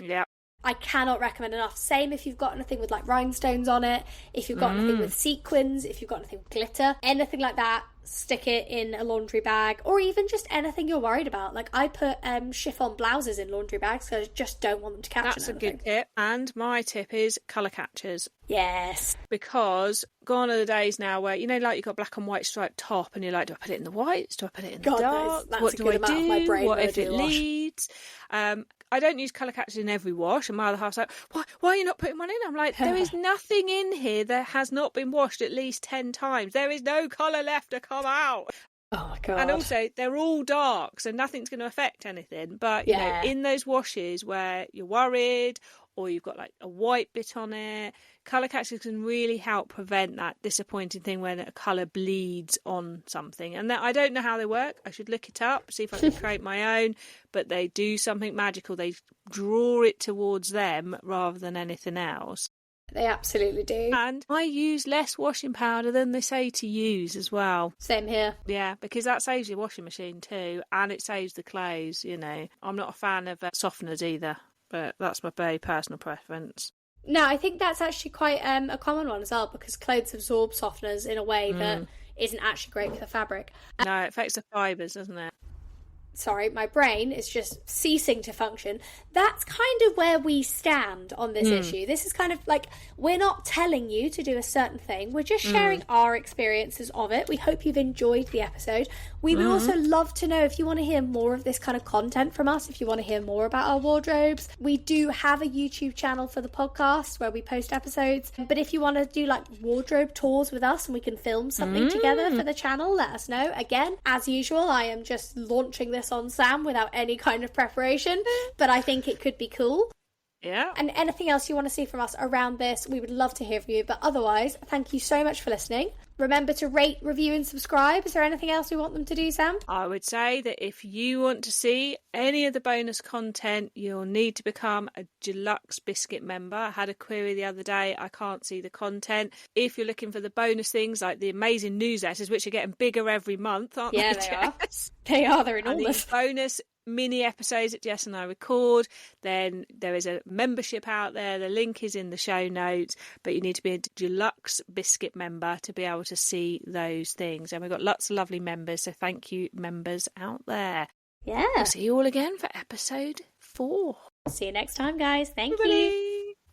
Yeah. I cannot recommend enough. Same if you've got anything with like rhinestones on it, if you've got anything with sequins, if you've got anything with glitter, anything like that, stick it in a laundry bag, or even just anything you're worried about. Like I put chiffon blouses in laundry bags because I just don't want them to catch. That's a good tip. And my tip is colour catchers. Yes. Because gone are the days now where, you know, like you've got black and white striped top and you're like, do I put it in the whites? Do I put it in the dark? What do I do? What if it leads? I don't use colour catchers in every wash, and my other half's like, why are you not putting one in? I'm like, there is nothing in here that has not been washed at least 10 times. There is no colour left to come out. Oh my God. And also, they're all dark, so nothing's going to affect anything. But, you know, in those washes where you're worried or you've got like a white bit on it, colour catchers can really help prevent that disappointing thing when a colour bleeds on something. And I don't know how they work. I should look it up, see if I can create my own. But they do something magical. They draw it towards them rather than anything else. They absolutely do. And I use less washing powder than they say to use as well. Same here. Yeah, because that saves your washing machine too, and it saves the clothes, you know. I'm not a fan of softeners either, but that's my very personal preference. No, I think that's actually quite a common one as well, because clothes absorb softeners in a way that isn't actually great for the fabric. No, it affects the fibres, doesn't it? Sorry, my brain is just ceasing to function. That's kind of where we stand on this issue. This is kind of like, we're not telling you to do a certain thing. We're just sharing our experiences of it. We hope you've enjoyed the episode. We would also love to know if you want to hear more of this kind of content from us, if you want to hear more about our wardrobes. We do have a YouTube channel for the podcast where we post episodes. But if you want to do like wardrobe tours with us and we can film something together for the channel, let us know. Again, as usual, I am just launching this on Sam without any kind of preparation, but I think it could be cool. Yeah. And anything else you want to see from us around this, we would love to hear from you. But otherwise, thank you so much for listening. Remember to rate, review and subscribe. Is there anything else we want them to do, Sam? I would say that if you want to see any of the bonus content, you'll need to become a Deluxe Biscuit member. I had a query the other day. I can't see the content. If you're looking for the bonus things like the amazing newsletters, which are getting bigger every month, aren't they? Yeah, they are. They are. They're enormous. And the bonus mini episodes that Jess and I record, then there is a membership out there. The link is in the show notes, but you need to be a Deluxe Biscuit member to be able to see those things. And we've got lots of lovely members, so thank you, members out there. Yeah. We'll see you all again for episode 4. See you next time, guys. Thank Everybody. you.